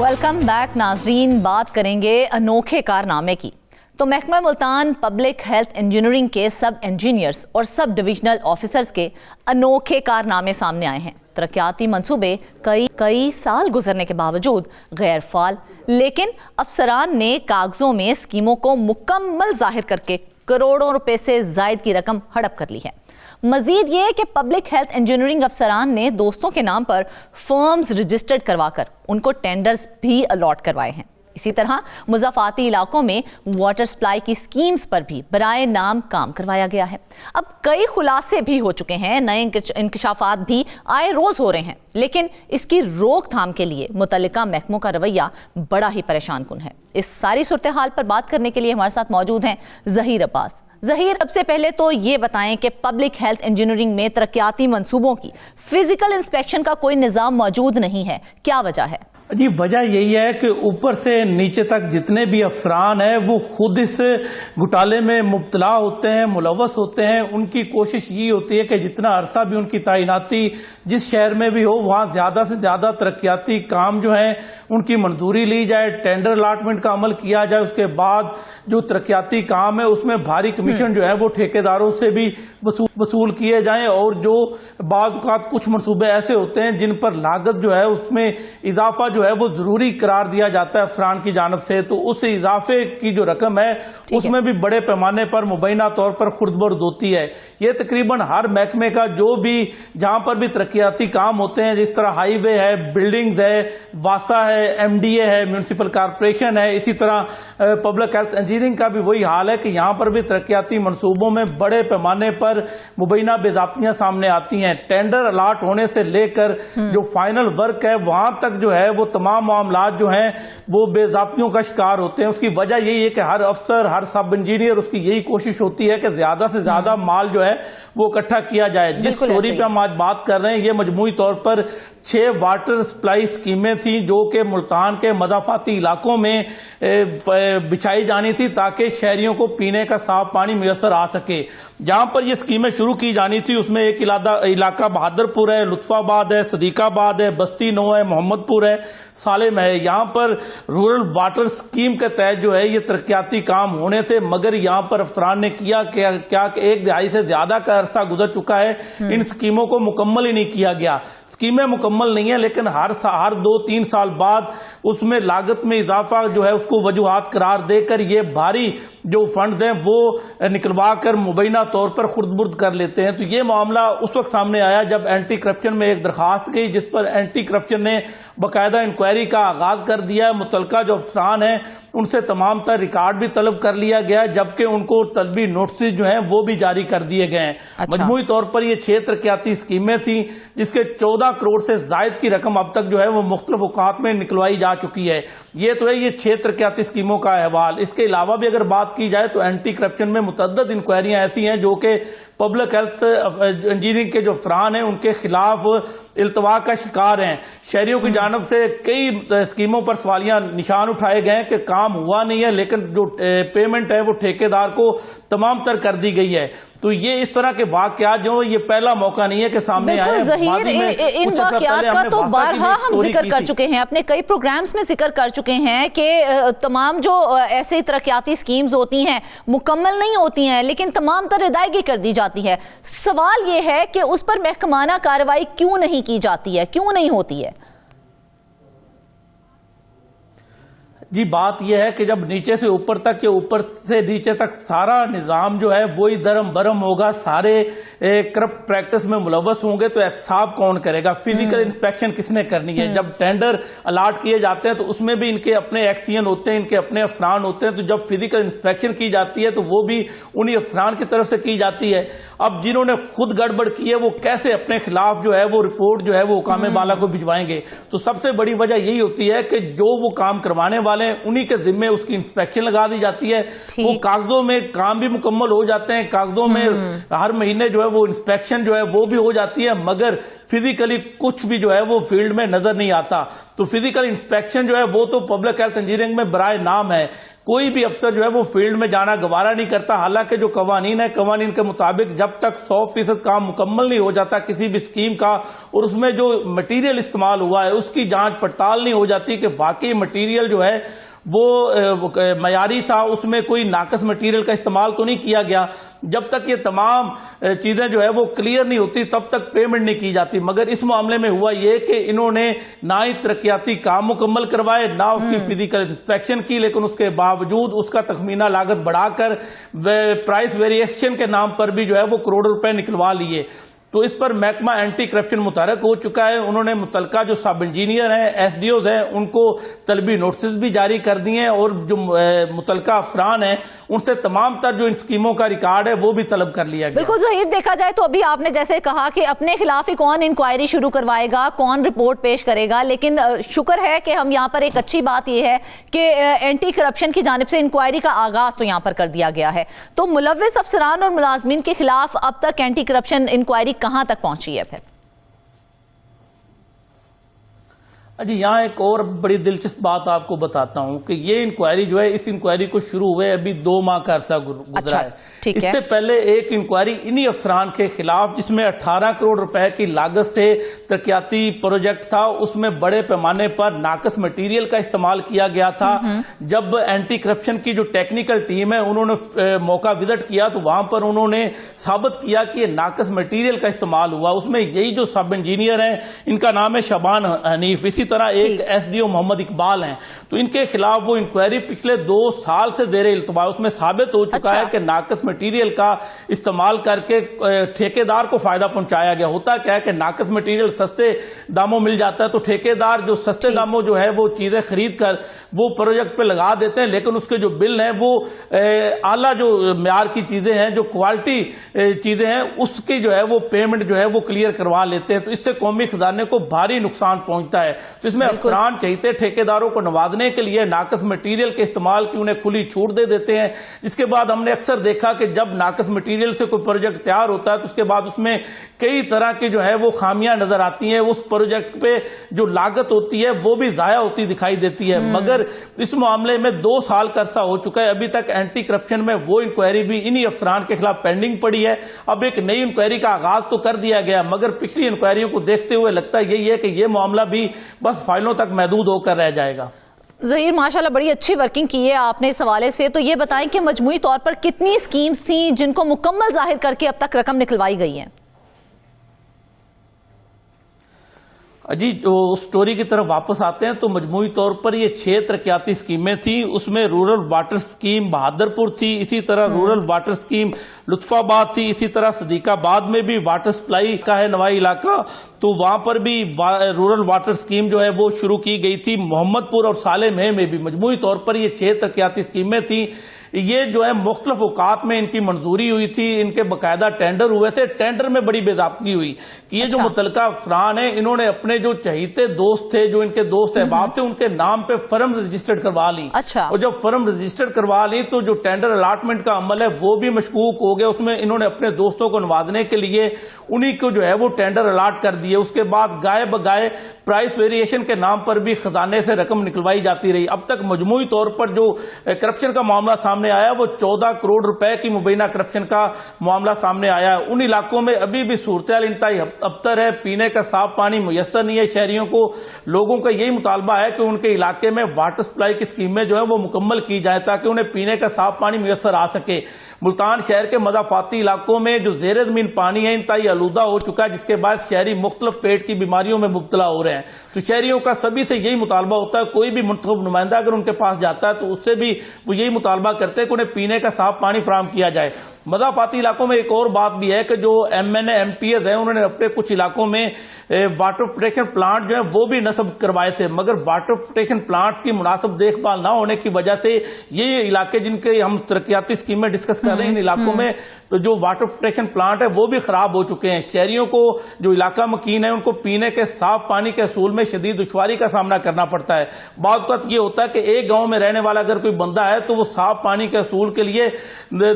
ویلکم بیک ناظرین. بات کریں گے انوکھے کارنامے کی. تو محکمہ ملتان پبلک ہیلتھ انجینئرنگ کے سب انجینئرز اور سب ڈویژنل آفیسرز کے انوکھے کارنامے سامنے آئے ہیں. ترقیاتی منصوبے کئی سال گزرنے کے باوجود غیر فعال، لیکن افسران نے کاغذوں میں اسکیموں کو مکمل ظاہر کر کے کروڑوں روپے سے زائد کی رقم ہڑپ کر لی ہے. مزید یہ کہ پبلک ہیلتھ انجینئرنگ افسران نے دوستوں کے نام پر فرمز رجسٹرڈ کروا کر ان کو ٹینڈرز بھی الاٹ کروائے ہیں. اسی طرح مضافاتی علاقوں میں واٹر سپلائی کی سکیمز پر بھی برائے نام کام کروایا گیا ہے. اب کئی خلاصے بھی ہو چکے ہیں، نئے انکشافات بھی آئے روز ہو رہے ہیں، لیکن اس کی روک تھام کے لیے متعلقہ محکموں کا رویہ بڑا ہی پریشان کن ہے. اس ساری صورتحال پر بات کرنے کے لیے ہمارے ساتھ موجود ہیں ظہیر عباس. ظہیر، سب سے پہلے تو یہ بتائیں کہ پبلک ہیلتھ انجینئرنگ میں ترقیاتی منصوبوں کی فزیکل انسپیکشن کا کوئی نظام موجود نہیں ہے، کیا وجہ ہے؟ جی وجہ یہی ہے کہ اوپر سے نیچے تک جتنے بھی افسران ہیں وہ خود اس گھوٹالے میں مبتلا ہوتے ہیں، ملوث ہوتے ہیں. ان کی کوشش یہ ہوتی ہے کہ جتنا عرصہ بھی ان کی تعیناتی جس شہر میں بھی ہو وہاں زیادہ سے زیادہ ترقیاتی کام جو ہیں ان کی منظوری لی جائے، ٹینڈر الاٹمنٹ کا عمل کیا جائے. اس کے بعد جو ترقیاتی کام ہے اس میں بھاری کمیشن جو ہے وہ ٹھیکیداروں سے بھی وصول کیے جائیں. اور جو بعض اوقات کچھ منصوبے ایسے ہوتے ہیں جن پر لاگت جو ہے اس میں اضافہ جو ہے وہ ضروری قرار دیا جاتا ہے افسران کی جانب سے، تو اس اضافے کی جو رقم ہے اس میں بھی بڑے پیمانے پر مبینہ طور پر خرد برد ہوتی ہے. یہ تقریباً ہر محکمے کا جو بھی جہاں پر بھی ترقیاتی کام ہوتے ہیں، جس طرح ہائی وے ہے، بلڈنگز ہے، واسا ہے، ایم ڈی اے ہے، میونسپل کارپوریشن ہے، اسی طرح پبلک ہیلتھ انجینئرنگ کا بھی وہی حال ہے کہ یہاں پر بھی ترقیاتی منصوبوں میں بڑے پیمانے پر مبینہ بے ضابطیاں سامنے آتی ہیں. ٹینڈر الاٹ ہونے سے لے کر جو فائنل ورک ہے وہاں تک جو ہے وہ تمام معاملات جو ہیں وہ بے ضابطیوں کا شکار ہوتے ہیں. اس کی وجہ یہی ہے کہ ہر افسر، ہر سب انجینئر اس کی یہی کوشش ہوتی ہے کہ زیادہ سے زیادہ مال جو ہے وہ اکٹھا کیا جائے. جس سٹوری پہ ہم آج بات کر رہے ہیں یہ مجموعی طور پر 6 واٹر سپلائی اسکیمیں تھیں جو کہ ملتان کے مضافاتی علاقوں میں بچھائی جانی تھی تاکہ شہریوں کو پینے کا صاف پانی میسر آ سکے. جہاں پر یہ اسکیمیں شروع کی جانی تھی اس میں ایک علاقہ بہادر پور ہے، لطف آباد ہے، صدیق آباد ہے، بستی نو ہے، محمد پور ہے، سالم ہے. یہاں پر رورل واٹر اسکیم کے تحت جو ہے یہ ترقیاتی کام ہونے تھے، مگر یہاں پر افسران نے کیا کہ 1 دہائی سے زیادہ کا عرصہ گزر چکا ہے، ان اسکیموں کو مکمل ہی نہیں کیا گیا. اسکیمیں مکمل نہیں ہیں لیکن ہر 2-3 سال بعد اس میں لاگت میں اضافہ جو ہے اس کو وجوہات قرار دے کر یہ بھاری جو فنڈز ہیں وہ نکلوا کر مبینہ طور پر خرد برد کر لیتے ہیں. تو یہ معاملہ اس وقت سامنے آیا جب اینٹی کرپشن میں ایک درخواست گئی جس پر اینٹی کرپشن نے باقاعدہ انکوائری کا آغاز کر دیا. متعلقہ جو افسران ہیں ان سے تمام تر ریکارڈ بھی طلب کر لیا گیا جبکہ ان کو طلبی نوٹسز جو ہیں وہ بھی جاری کر دیے گئے ہیں. مجموعی طور پر یہ 6 ترقیاتی اسکیمیں تھیں جس کے 14 کروڑ سے زائد کی رقم اب تک جو ہے وہ مختلف اوقات میں نکلوائی جا چکی ہے. یہ تو ہے یہ 6 ترقیاتی اسکیموں کا احوال. اس کے علاوہ بھی اگر بات کی جائے تو اینٹی کرپشن میں متعدد انکوائریاں ایسی ہیں جو کہ پبلک ہیلتھ انجینئرنگ کے جو افسران ہیں ان کے خلاف التوا کا شکار ہیں. شہریوں کی جانب سے کئی اسکیموں پر سوالیہ نشان اٹھائے گئے ہیں کہ کام ہوا نہیں ہے لیکن جو پیمنٹ ہے وہ ٹھیکیدار کو تمام تر کر دی گئی ہے. تو یہ اس طرح کے واقعات جو یہ پہلا موقع نہیں ہے کہ سامنے آئے. ظہیر ان واقعات کا تو بارہا ہم ذکر کر چکے ہیں، اپنے کئی پروگرامز میں ذکر کر چکے ہیں کہ تمام جو ایسے ترقیاتی اسکیمز ہوتی ہیں مکمل نہیں ہوتی ہیں لیکن تمام تر ادائیگی کر دی جاتی ہے. سوال یہ ہے کہ اس پر محکمانہ کارروائی کیوں نہیں کی جاتی ہے، کیوں نہیں ہوتی ہے؟ جی بات یہ ہے کہ جب نیچے سے اوپر تک یا اوپر سے نیچے تک سارا نظام جو ہے وہی درم برم ہوگا، سارے کرپٹ پریکٹس میں ملوث ہوں گے تو احتساب کون کرے گا؟ فزیکل انسپیکشن کس نے کرنی ہے؟ جب ٹینڈر الاٹ کیے جاتے ہیں تو اس میں بھی ان کے اپنے ایکسین ہوتے ہیں، ان کے اپنے افسران ہوتے ہیں، تو جب فزیکل انسپیکشن کی جاتی ہے تو وہ بھی انہی افسران کی طرف سے کی جاتی ہے. اب جنہوں نے خود گڑبڑ کی ہے وہ کیسے اپنے خلاف جو ہے وہ رپورٹ جو ہے وہ حکام بالا کو بھجوائیں گے؟ تو سب سے بڑی وجہ یہی ہوتی ہے کہ جو وہ کام کروانے والے انہی کے ذمے اس کی انسپیکشن لگا دی جاتی ہے. وہ کاغذوں میں کام بھی مکمل ہو جاتے ہیں، کاغذوں میں ہر مہینے جو ہے وہ انسپیکشن جو ہے وہ بھی ہو جاتی ہے، مگر فزیکلی کچھ بھی جو ہے وہ فیلڈ میں نظر نہیں آتا. تو فزیکل انسپیکشن جو ہے وہ تو پبلک ہیلتھ انجینئرنگ میں برائے نام ہے. کوئی بھی افسر جو ہے وہ فیلڈ میں جانا گوارا نہیں کرتا. حالانکہ جو قوانین ہے قوانین کے مطابق جب تک 100% کام مکمل نہیں ہو جاتا کسی بھی اسکیم کا اور اس میں جو مٹیریل استعمال ہوا ہے اس کی جانچ پڑتال نہیں ہو جاتی کہ واقعی مٹیریل جو ہے وہ معیاری تھا، اس میں کوئی ناقص مٹیریل کا استعمال تو نہیں کیا گیا، جب تک یہ تمام چیزیں جو ہے وہ کلیئر نہیں ہوتی تب تک پیمنٹ نہیں کی جاتی. مگر اس معاملے میں ہوا یہ کہ انہوں نے نہ ہی ترقیاتی کام مکمل کروائے نہ اس کی فزیکل انسپیکشن کی، لیکن اس کے باوجود اس کا تخمینہ لاگت بڑھا کر پرائس ویریشن کے نام پر بھی جو ہے وہ کروڑوں روپے نکلوا لیے. تو اس پر محکمہ اینٹی کرپشن متحرک ہو چکا ہے. انہوں نے متعلقہ جو سب انجینئر ہیں، ایس ڈی اوز ہیں، ان کو طلبی نوٹسز بھی جاری کر دیے ہیں اور جو متعلقہ افسران ہیں ان سے تمام تر جو ان اسکیموں کا ریکارڈ ہے وہ بھی طلب کر لیا گیا. بالکل ظہیر، دیکھا جائے تو ابھی آپ نے جیسے کہا کہ اپنے خلاف ہی کون انکوائری شروع کروائے گا، کون رپورٹ پیش کرے گا، لیکن شکر ہے کہ ہم یہاں پر ایک اچھی بات یہ ہے کہ اینٹی کرپشن کی جانب سے انکوائری کا آغاز تو یہاں پر کر دیا گیا ہے. تو ملوث افسران اور ملازمین کے خلاف اب تک اینٹی کرپشن انکوائری کہاں تک پہنچی ہے پھر؟ جی یہاں ایک اور بڑی دلچسپ بات آپ کو بتاتا ہوں کہ یہ انکوائری جو ہے، اس انکوائری کو شروع ہوئے ابھی 2 ماہ کا عرصہ گزرا ہے۔ اس سے پہلے ایک انکوائری انہی افسران کے خلاف جس میں 18 کروڑ روپے کی لاگت سے ترقیاتی پروجیکٹ تھا، اس میں بڑے پیمانے پر ناقص مٹیریل کا استعمال کیا گیا تھا۔ جب اینٹی کرپشن کی جو ٹیکنیکل ٹیم ہے انہوں نے موقع وزٹ کیا تو وہاں پر انہوں نے ثابت کیا کہ یہ ناقص مٹیریل کا استعمال ہوا۔ اس میں یہی جو سب انجینئر ہیں، ان کا نام ہے شبان حنیف، اسی طرح ایک ایس ڈی او محمد اقبال ہیں، تو ان کے خلاف وہ انکوائری پچھلے 2 سال سے زیر التوا، اس میں ثابت ہو چکا ہے کہ ناقص مٹیریل کا استعمال کر کے ٹھیکیدار کو فائدہ پہنچایا گیا۔ ہوتا کیا ہے کہ ناقص مٹیریل سستے داموں مل جاتا ہے تو ٹھیکیدار جو سستے داموں جو ہے وہ چیزیں خرید کر وہ پروجیکٹ پہ لگا دیتے ہیں، لیکن اس کے جو بل ہیں وہ اعلیٰ جو معیار کی چیزیں ہیں، جو کوالٹی چیزیں ہیں، اس کی جو ہے وہ پیمنٹ جو ہے وہ کلیئر کروا لیتے ہیں، تو اس سے قومی خزانے کو بھاری نقصان پہنچتا ہے۔ تو اس میں افسران چاہتے ٹھیکیداروں کو نوازنے کے لیے ناقص مٹیریل کے استعمال کی انہیں کھلی چھوٹ دے دیتے ہیں، جس کے بعد ہم نے اکثر دیکھا کہ جب ناقص مٹیریل سے کوئی پروجیکٹ تیار ہوتا ہے تو اس کے بعد اس میں کئی طرح کی جو ہے وہ خامیاں نظر آتی ہیں، اس پروجیکٹ پہ جو لاگت ہوتی ہے وہ بھی ضائع ہوتی دکھائی دیتی ہے۔ مگر اس معاملے میں 2 سال کا عرصہ ہو چکا ہے، ابھی تک اینٹی کرپشن میں وہ انکوائری بھی انہی افسران کے خلاف پینڈنگ پڑی ہے۔ اب ایک نئی انکوائری کا آغاز تو کر دیا گیا، مگر پچھلی انکوائریوں کو دیکھتے ہوئے لگتا یہی ہے کہ یہ معاملہ بھی بس فائلوں تک محدود ہو کر رہ جائے گا۔ ظہیر ماشاءاللہ بڑی اچھی ورکنگ کی ہے آپ نے اس حوالے سے، تو یہ بتائیں کہ مجموعی طور پر کتنی اسکیمز تھیں جن کو مکمل ظاہر کر کے اب تک رقم نکلوائی گئی ہیں؟ جی اس سٹوری کی طرف واپس آتے ہیں تو مجموعی طور پر یہ 6 ترقیاتی اسکیمیں تھیں، اس میں رورل واٹر اسکیم بہادرپور تھی، اسی طرح رورل واٹر اسکیم لطف آباد تھی، اسی طرح صدیق آباد میں بھی واٹر سپلائی کا ہے نوائی علاقہ، تو وہاں پر بھی رورل واٹر اسکیم جو ہے وہ شروع کی گئی تھی۔ محمد پور اور صالح محل میں بھی مجموعی طور پر یہ 6 ترقیاتی اسکیمیں تھیں۔ یہ جو ہے مختلف اوقات میں ان کی منظوری ہوئی تھی، ان کے باقاعدہ ٹینڈر ہوئے تھے۔ ٹینڈر میں بڑی بے ضابطگی ہوئی کہ یہ جو متعلقہ افسران ہیں انہوں نے اپنے جو چہیتے دوست تھے، جو ان کے دوست احباب تھے، ان کے نام پہ فرم رجسٹرڈ کروا لی، اور جب فرم رجسٹرڈ کروا لی تو جو ٹینڈر الاٹمنٹ کا عمل ہے وہ بھی مشکوک ہو گیا۔ اس میں انہوں نے اپنے دوستوں کو نوازنے کے لیے انہی کو جو ہے وہ ٹینڈر الاٹ کر دیے۔ اس کے بعد گائے بگائے پرائس ویریشن کے نام پر بھی خزانے سے رقم نکلوائی جاتی رہی۔ اب تک مجموعی طور پر جو کرپشن کا معاملہ سامنے آیا وہ 14 کروڑ روپے کی مبینہ کرپشن کا معاملہ سامنے آیا ہے۔ ان علاقوں میں ابھی بھی صورتحال انتہائی ابتر ہے، پینے کا صاف پانی میسر نہیں ہے شہریوں کو۔ لوگوں کا یہی مطالبہ ہے کہ ان کے علاقے میں واٹر سپلائی کی اسکیمیں جو ہیں وہ مکمل کی جائیں تاکہ انہیں پینے کا صاف پانی میسر آ سکے۔ ملتان شہر کے مضافاتی علاقوں میں جو زیر زمین پانی ہے انتہائی آلودہ ہو چکا ہے، جس کے بعد شہری مختلف پیٹ کی بیماریوں میں مبتلا ہو رہے ہیں۔ تو شہریوں کا سبھی سے یہی مطالبہ ہوتا ہے، کوئی بھی منتخب نمائندہ اگر ان کے پاس جاتا ہے تو اس سے بھی وہ یہی مطالبہ کرتے ہیں کہ انہیں پینے کا صاف پانی فراہم کیا جائے۔ مضافاتی علاقوں میں ایک اور بات بھی ہے کہ جو M N A M P s ہیں انہوں نے اپنے کچھ علاقوں میں واٹر پروٹیکشن پلانٹ جو ہیں وہ بھی نصب کروائے تھے، مگر واٹر پروٹیکشن پلانٹس کی مناسب دیکھ بھال نہ ہونے کی وجہ سے یہ علاقے جن کے ہم ترقیاتی اسکیمیں ڈسکس کر رہے ہیں، ان علاقوں میں جو واٹر پروٹیکشن پلانٹ ہے وہ بھی خراب ہو چکے ہیں۔ شہریوں کو جو علاقہ مکین ہے ان کو پینے کے صاف پانی کے حصول میں شدید دشواری کا سامنا کرنا پڑتا ہے۔ بعض اوقات یہ ہوتا ہے کہ ایک گاؤں میں رہنے والا اگر کوئی بندہ ہے تو وہ صاف پانی کے حصول کے لیے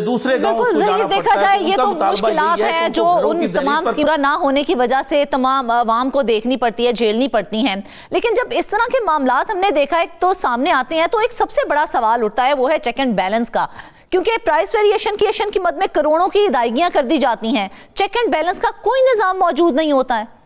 دوسرے گاؤں دیکھا جائے یہ تو مشکلات ہیں جو ان تمام اسکیمیں نہ ہونے کی وجہ سے تمام عوام کو دیکھنی پڑتی ہے، جھیلنی پڑتی ہیں۔ لیکن جب اس طرح کے معاملات ہم نے دیکھا ہے تو سامنے آتے ہیں تو ایک سب سے بڑا سوال اٹھتا ہے، وہ ہے چیک اینڈ بیلنس کا، کیونکہ پرائس ویریشن کی مد میں کروڑوں کی ادائیگیاں کر دی جاتی ہیں، چیک اینڈ بیلنس کا کوئی نظام موجود نہیں ہوتا ہے۔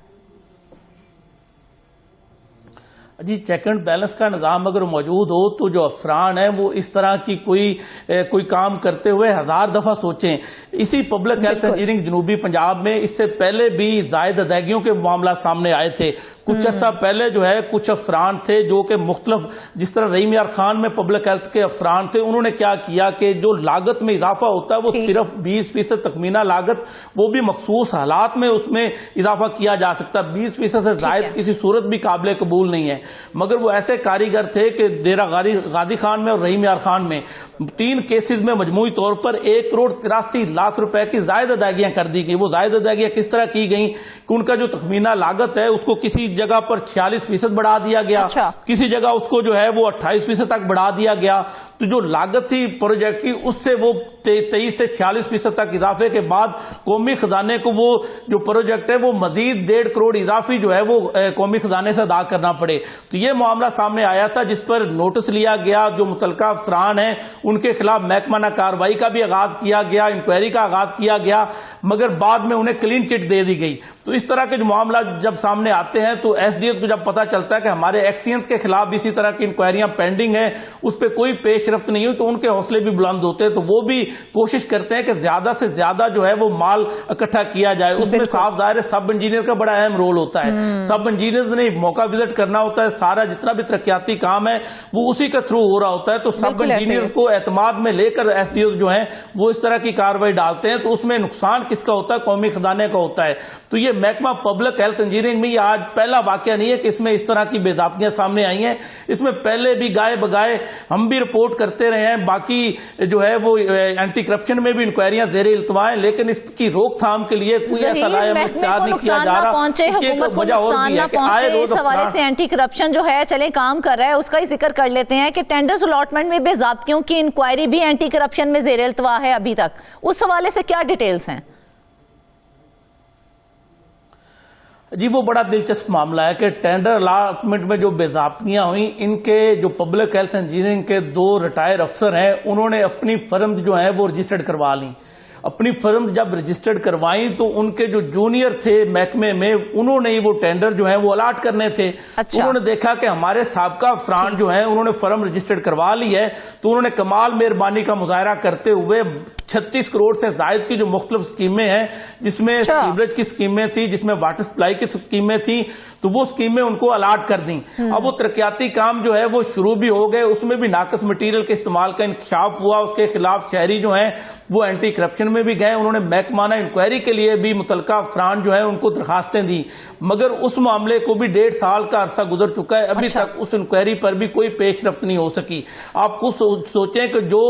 جی چیک اینڈ بیلنس کا نظام اگر موجود ہو تو جو افسران ہیں وہ اس طرح کی کوئی کام کرتے ہوئے 1000 دفعہ سوچیں۔ اسی پبلک ہیلتھ انجینئرنگ جنوبی پنجاب میں اس سے پہلے بھی زائد ادائیگیوں کے معاملات سامنے آئے تھے۔ کچھ عرصہ پہلے جو ہے کچھ افسران تھے جو کہ مختلف، جس طرح رحیم یار خان میں پبلک ہیلتھ کے افسران تھے، انہوں نے کیا کیا کہ جو لاگت میں اضافہ ہوتا ہے وہ صرف 20% تخمینہ لاگت، وہ بھی مخصوص حالات میں اس میں اضافہ کیا جا سکتا ہے، 20% سے زائد کسی صورت بھی قابل قبول نہیں ہے۔ مگر وہ ایسے کاریگر تھے کہ ڈیرہ غازی خان میں اور رحیم یار خان میں 3 کیسز میں مجموعی طور پر 1 کروڑ 83 لاکھ روپے کی زائد ادائیگیاں کر دی گئی۔ وہ زائد ادائیگیاں کس طرح کی گئیں کہ ان کا جو تخمینہ لاگت ہے اس کو کسی جگہ پر 46% بڑھا دیا گیا, اچھا. کسی جگہ اس کو جو ہے وہ 28% تک بڑھا دیا گیا. تو جو لاگت تھی پروجیکٹ کی اس سے وہ 23 سے 46% تک اضافے کے بعد قومی خزانے کو وہ جو پروجیکٹ ہے وہ مزید 1.5 کروڑ اضافی جو ہے وہ قومی خزانے سے ادا کرنا پڑے. تو یہ معاملہ سامنے آیا تھا جس پر نوٹس لیا گیا, جو متعلقہ افسران ہیں ان کے خلاف محکمہ کارروائی کا بھی آغاز کیا گیا, انکوائری کا آغاز کیا گیا, مگر بعد میں انہیں کلین چٹ دے دی گئی. تو اس طرح کے جو معاملہ جب سامنے آتے ہیں تو ایس ڈی ایس کو جب پتا چلتا ہے کہ ہمارے ایکسینس کے خلاف بھی اسی طرح کی انکوائریاں پینڈنگ ہیں, اس پہ کوئی پیش رفت نہیں ہوئی, تو ان کے حوصلے بھی بلند ہوتے ہیں. تو وہ بھی کوشش کرتے ہیں کہ زیادہ سے زیادہ جو ہے وہ مال اکٹھا کیا جائے. اس میں صاف ظاہر ہے سب انجینئر کا بڑا اہم رول ہوتا ہے. سب انجینئر نے موقع وزٹ کرنا ہوتا ہے, سارا جتنا بھی ترقیاتی کام ہے وہ اسی کے تھرو ہو رہا ہوتا ہے. تو سب انجینئر کو اعتماد میں لے کر ایس ڈی ایس جو ہیں وہ اس طرح کی کارروائی ڈالتے ہیں. تو اس میں نقصان کس کا ہوتا ہے؟ قومی خزانے کا ہوتا ہے. تو یہ محکمہ پبلک ہیلتھ انجینئرنگ میں یہ آج پہلا واقعہ نہیں ہے کہ اس میں اس طرح کی بے ضابطیاں سامنے آئی ہیں. اس میں پہلے بھی گائے بگائے ہم بھی رپورٹ کرتے رہے ہیں. باقی جو ہے وہ اینٹی کرپشن میں بھی انکوائریاں زیر التوا ہیں, لیکن اس کی روک تھام کے لیے کوئی ایسا لائحہ اختیار نہیں کیا جا رہا. حکومت کو نقصان نہ پہنچے, اس حوالے سے اینٹی کرپشن جو ہے چلے کام کر رہا ہے, اس کا ہی ذکر کر لیتے ہیں کہ ٹینڈرز الاٹمنٹ میں بے ضابطیوں کی انکوائری بھی اینٹی کرپشن میں زیر التوا ہے ابھی تک. اس حوالے سے کیا ڈیٹیلز ہیں؟ جی وہ بڑا دلچسپ معاملہ ہے کہ ٹینڈر الاٹمنٹ میں جو بے ضابطیاں ہوئیں, ان کے جو پبلک ہیلتھ انجینئرنگ کے 2 ریٹائر افسر ہیں انہوں نے اپنی فرم جو ہیں وہ رجسٹرڈ کروا لیں. اپنی فرم جب رجسٹرڈ کروائیں تو ان کے جو جونیئر تھے محکمے میں انہوں نے وہ ٹینڈر جو ہیں وہ الاٹ کرنے تھے. اچھا. انہوں نے دیکھا کہ ہمارے سابقہ افسران جو ہیں انہوں نے فرم رجسٹرڈ کروا لی ہے, تو انہوں نے کمال مہربانی کا مظاہرہ کرتے ہوئے 36 کروڑ سے زائد کی جو مختلف اسکیمیں ہیں, جس میں سیوریج کی اسکیمیں تھی, جس میں واٹر سپلائی کی اسکیمیں تھیں, تو وہ اسکیمیں ان کو الاٹ کر دیں. اب وہ ترقیاتی کام جو ہے وہ شروع بھی ہو گئے, اس میں بھی ناقص مٹیریل کے استعمال کا انکشاف ہوا. اس کے خلاف شہری جو ہیں وہ اینٹی کرپشن میں بھی گئے, انہوں نے محکمانہ انکوائری کے لیے بھی متعلقہ افسران جو ہیں ان کو درخواستیں دی, مگر اس معاملے کو بھی 1.5 سال کا عرصہ گزر چکا ہے, ابھی تک اس انکوائری پر بھی کوئی پیش رفت نہیں ہو سکی. آپ خود سوچیں کہ جو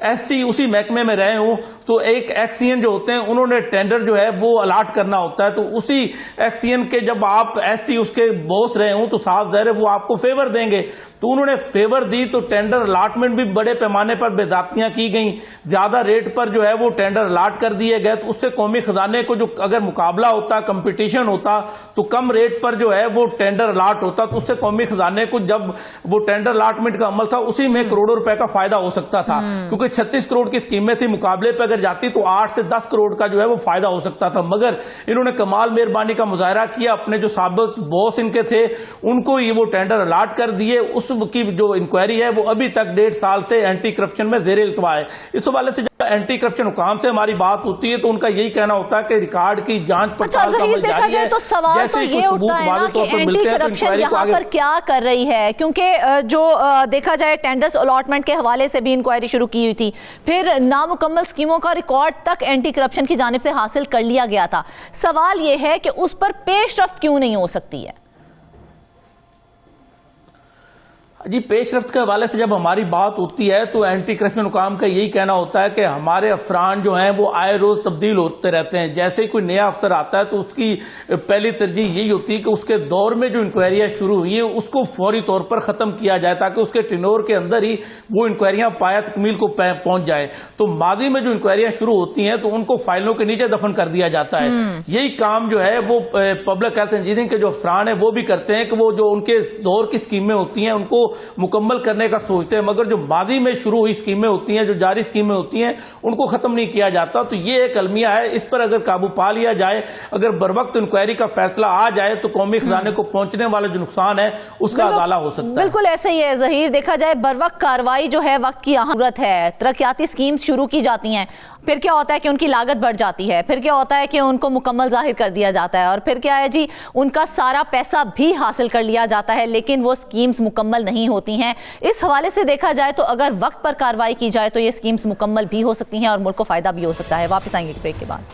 ایس سی اسی محکمے میں رہے ہوں تو ایک ایکسین جو ہوتے ہیں انہوں نے ٹینڈر جو ہے وہ الاٹ کرنا ہوتا ہے, تو اسی ایکسین کے جب آپ ایس سی اس کے باس رہے ہوں تو صاف ظاہر ہے وہ آپ کو فیور دیں گے. تو انہوں نے فیور دی تو ٹینڈر الاٹمنٹ بھی بڑے پیمانے پر بے ضابطیاں کی گئیں, زیادہ ریٹ پر جو ہے وہ ٹینڈر الاٹ کر دیے گئے. تو اس سے قومی خزانے کو جو اگر مقابلہ ہوتا, کمپٹیشن ہوتا, تو کم ریٹ پر جو ہے وہ ٹینڈر الاٹ ہوتا, تو اس سے قومی خزانے کو جب وہ ٹینڈر الاٹمنٹ کا عمل تھا اسی میں کروڑوں روپے کا فائدہ ہو سکتا تھا, کیونکہ 36 کروڑ کی اسکیمیں تھی, مقابلے پہ اگر جاتی تو 8 سے 10 کروڑ کا جو ہے وہ فائدہ ہو سکتا تھا. مگر انہوں نے کمال مہربانی کا مظاہرہ کیا, اپنے جو سابق باس ان کے تھے ان کو یہ وہ ٹینڈر الاٹ کر دیے. اس کی جو انکوائری ہے وہ ابھی تک 1.5 سال سے اینٹی کرپشن میں زیر التوا ہے. اس حوالے سے جب اینٹی کرپشن حکام سے ہماری بات ہوتی ہے تو ان کا یہی کہنا ہوتا ہے کہ ریکارڈ کی جانچ پڑتال کا عمل جاری ہے. تو سوال تو یہ اٹھتا ہے نا کہ اینٹی کرپشن یہاں پر کیا کر رہی ہے, کیونکہ جو دیکھا جائے ٹینڈرز الاٹمنٹ کے حوالے سے بھی انکوائری شروع کی ہوئی تھی, پھر نامکمل اسکیموں کا ریکارڈ تک اینٹی کرپشن کی جانب سے حاصل کر لیا گیا تھا. سوال یہ ہے کہ اس پر پیش رفت کیوں نہیں ہو سکتی ہے؟ جی پیش رفت کے حوالے سے جب ہماری بات ہوتی ہے تو اینٹی کرپشن حکام کا یہی کہنا ہوتا ہے کہ ہمارے افسران جو ہیں وہ آئے روز تبدیل ہوتے رہتے ہیں. جیسے ہی کوئی نیا افسر آتا ہے تو اس کی پہلی ترجیح یہی ہوتی ہے کہ اس کے دور میں جو انکوائریاں شروع ہوئی ہیں اس کو فوری طور پر ختم کیا جائے, تاکہ اس کے ٹینور کے اندر ہی وہ انکوائریاں پایہ تکمیل کو پہنچ جائے. تو ماضی میں جو انکوائریاں شروع ہوتی ہیں تو ان کو فائلوں کے نیچے دفن کر دیا جاتا ہے. یہی کام جو ہے وہ پبلک ہیلتھ انجینئرنگ کے جو افسران ہیں وہ بھی کرتے ہیں کہ وہ جو ان کے دور کی اسکیمیں ہوتی ہیں ان کو مکمل کرنے کا سوچتے ہیں, مگر جو ماضی میں شروع ہوئی اسکیمیں ہوتی ہیں, جو جاری اسکیمیں ہوتی ہیں, ان کو ختم نہیں کیا جاتا. تو یہ ایک المیہ ہے, اس پر اگر قابو پا لیا جائے, اگر بروقت انکوائری کا فیصلہ آ جائے تو قومی خزانے کو پہنچنے والا جو نقصان ہے اس کا ازالہ ہو سکتا ہے. بالکل ایسے ہی ہے ظہیر, دیکھا جائے بروقت کارروائی جو ہے وقت کی اہم ضرورت ہے. ترقیاتی اسکیمز شروع کی جاتی ہیں, پھر کیا ہوتا ہے کہ ان کی لاگت بڑھ جاتی ہے, پھر کیا ہوتا ہے کہ ان کو مکمل ظاہر کر دیا جاتا ہے, اور پھر کیا ہے جی ان کا سارا پیسہ بھی حاصل کر لیا جاتا ہے, لیکن وہ اسکیمز مکمل نہیں ہوتی ہیں. اس حوالے سے دیکھا جائے تو اگر وقت پر کارروائی کی جائے تو یہ اسکیمز مکمل بھی ہو سکتی ہیں اور ملک کو فائدہ بھی ہو سکتا ہے. واپس آئیں گے بریک کے بعد.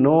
9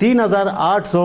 3800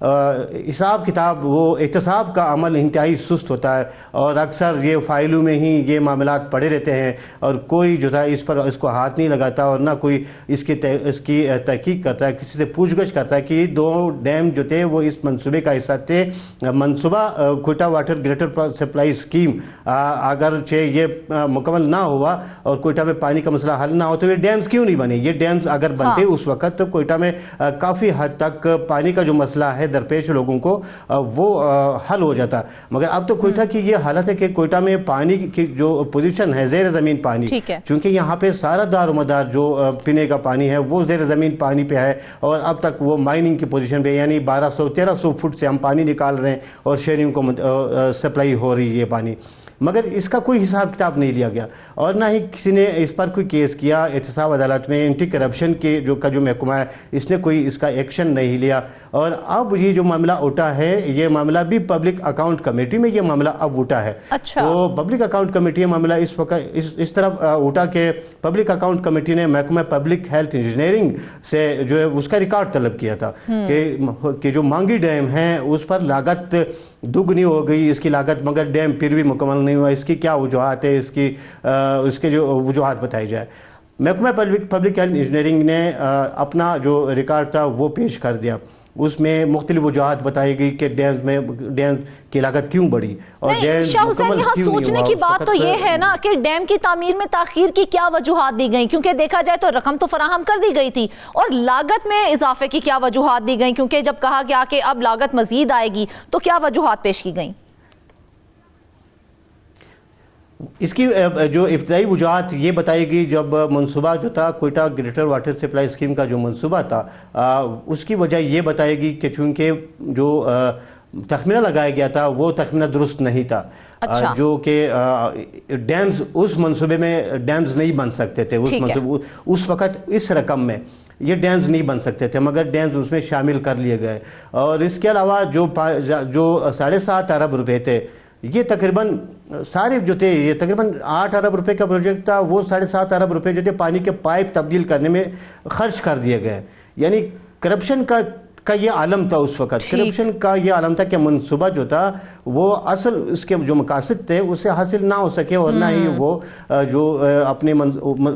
حساب کتاب وہ احتساب کا عمل انتہائی سست ہوتا ہے اور اکثر یہ فائلوں میں ہی یہ معاملات پڑے رہتے ہیں اور کوئی جو ہے اس کو ہاتھ نہیں لگاتا اور نہ کوئی اس کی تحقیق کرتا ہے, کسی سے پوچھ گچھ کرتا ہے کہ یہ دو ڈیم جو تھے وہ اس منصوبے کا حصہ تھے. منصوبہ Quetta water greater supply scheme اگرچہ یہ مکمل نہ ہوا اور کوئٹہ میں پانی کا مسئلہ حل نہ ہو تو یہ ڈیمز کیوں نہیں بنے؟ یہ ڈیمز اگر بنتے اس وقت تو کوئٹہ میں کافی حد تک پانی کا جو مسئلہ ہے درپیش لوگوں کو وہ حل ہو جاتا. مگر اب تو کوئٹہ کی یہ حالت ہے کہ کوئٹہ میں پانی کی جو پوزیشن ہے زیر زمین پانی, چونکہ یہاں پہ سارا دار و مدار جو پینے کا پانی ہے وہ زیر زمین پانی پہ ہے اور اب تک وہ مائننگ کی پوزیشن پہ, یعنی 1200-1300 فٹ سے ہم پانی نکال رہے ہیں اور شہریوں کو سپلائی ہو رہی ہے یہ پانی, مگر اس کا کوئی حساب کتاب نہیں لیا گیا اور نہ ہی کسی نے اس پر کوئی کیس کیا. احتساب عدالت میں اینٹی کرپشن کے جو محکمہ ہے اس نے کوئی اس کا ایکشن نہیں لیا اور اب یہ جو معاملہ اٹھا ہے یہ معاملہ بھی پبلک اکاؤنٹ کمیٹی میں یہ معاملہ اب اٹھا ہے. تو پبلک اکاؤنٹ کمیٹی معاملہ اس وقت اس طرف اٹھا کہ پبلک اکاؤنٹ کمیٹی نے محکمہ پبلک ہیلتھ انجینئرنگ سے جو ہے اس کا ریکارڈ طلب کیا تھا کہ جو مانگی ڈیم ہے اس پر لاگت دگنی ہو گئی اس کی لاگت, مگر ڈیم پھر بھی مکمل نہیں ہوا. اس کی کیا وجوہات ہے, اس کے جو وجوہات بتائی جائے. محکمہ پبلک ہیلتھ انجینئرنگ نے اپنا جو ریکارڈ تھا وہ پیش کر دیا. اس میں مختلف وجوہات بتائی گئی کہ ڈیمز کی لاگت کیوں بڑھی اور ڈیمز مکمل یہاں کیوں نہیں سوچنے ہوا. کی بات تو یہ ہے نا کہ ڈیم کی تعمیر میں تاخیر کی کیا وجوہات دی گئیں, کیونکہ دیکھا جائے تو رقم تو فراہم کر دی گئی تھی اور لاگت میں اضافے کی کیا وجوہات دی گئیں, کیونکہ جب کہا گیا کہ اب لاگت مزید آئے گی تو کیا وجوہات پیش کی گئیں؟ اس کی جو ابتدائی وجوہات یہ بتائی گئی جب منصوبہ جو تھا Quetta greater water supply scheme کا جو منصوبہ تھا اس کی وجہ یہ بتائی گئی کہ چونکہ جو تخمینہ لگایا گیا تھا وہ تخمینہ درست نہیں تھا. جو کہ ڈیمز اس منصوبے میں ڈیمز نہیں بن سکتے تھے اس وقت اس رقم میں یہ ڈیمز نہیں بن سکتے تھے, مگر ڈیمز اس میں شامل کر لیے گئے. اور اس کے علاوہ جو 7.5 ارب روپے تھے یہ تقریباً سارے جو تھے یہ تقریباً 8 ارب روپے کا پروجیکٹ تھا, وہ 7.5 ارب روپے جو تھے پانی کے پائپ تبدیل کرنے میں خرچ کر دیے گئے. یعنی کرپشن کا یہ عالم تھا اس وقت. کرپشن کا یہ عالم تھا کہ منصوبہ جو تھا وہ اصل اس کے جو مقاصد تھے اس سے حاصل نہ ہو سکے اور نہ ہی وہ جو اپنے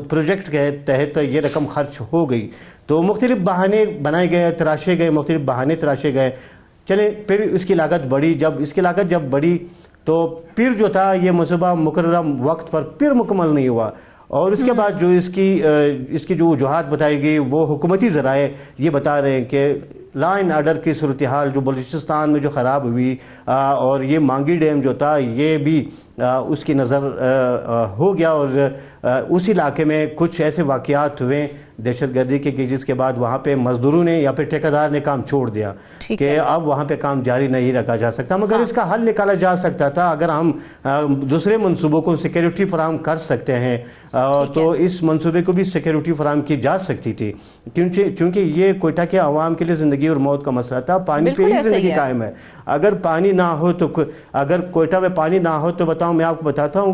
پروجیکٹ کے تحت یہ رقم خرچ ہو گئی. تو مختلف بہانے بنائے گئے, تراشے گئے, مختلف بہانے تراشے گئے. چلیں پھر اس کی لاگت بڑھی, اس کی لاگت جب بڑھی تو پھر جو تھا یہ منصوبہ مقررہ وقت پر پھر مکمل نہیں ہوا. اور اس کے بعد جو اس کی جو وجوہات بتائی گئی وہ حکومتی ذرائع یہ بتا رہے ہیں کہ لا اینڈ آرڈر کی صورتحال جو بلوچستان میں جو خراب ہوئی اور یہ مانگی ڈیم جو تھا یہ بھی اس کی نظر ہو گیا اور اس علاقے میں کچھ ایسے واقعات ہوئے دہشت گردی کے کہ جس کے بعد وہاں پہ مزدوروں نے یا پھر ٹھیکیدار نے کام چھوڑ دیا کہ اب وہاں پہ کام جاری نہیں رکھا جا سکتا. مگر اس کا حل نکالا جا سکتا تھا اگر ہم دوسرے منصوبوں کو سیکیورٹی فراہم کر سکتے ہیں تو اس منصوبے کو بھی سیکیورٹی فراہم کی جا سکتی تھی, چونکہ یہ کوئٹہ کے عوام کے لیے زندگی اور موت کا مسئلہ تھا. پانی پہ ہی زندگی قائم ہے. اگر پانی نہ ہو تو اگر کوئٹہ میں پانی نہ ہو تو بتاؤں میں آپ کو بتاتا ہوں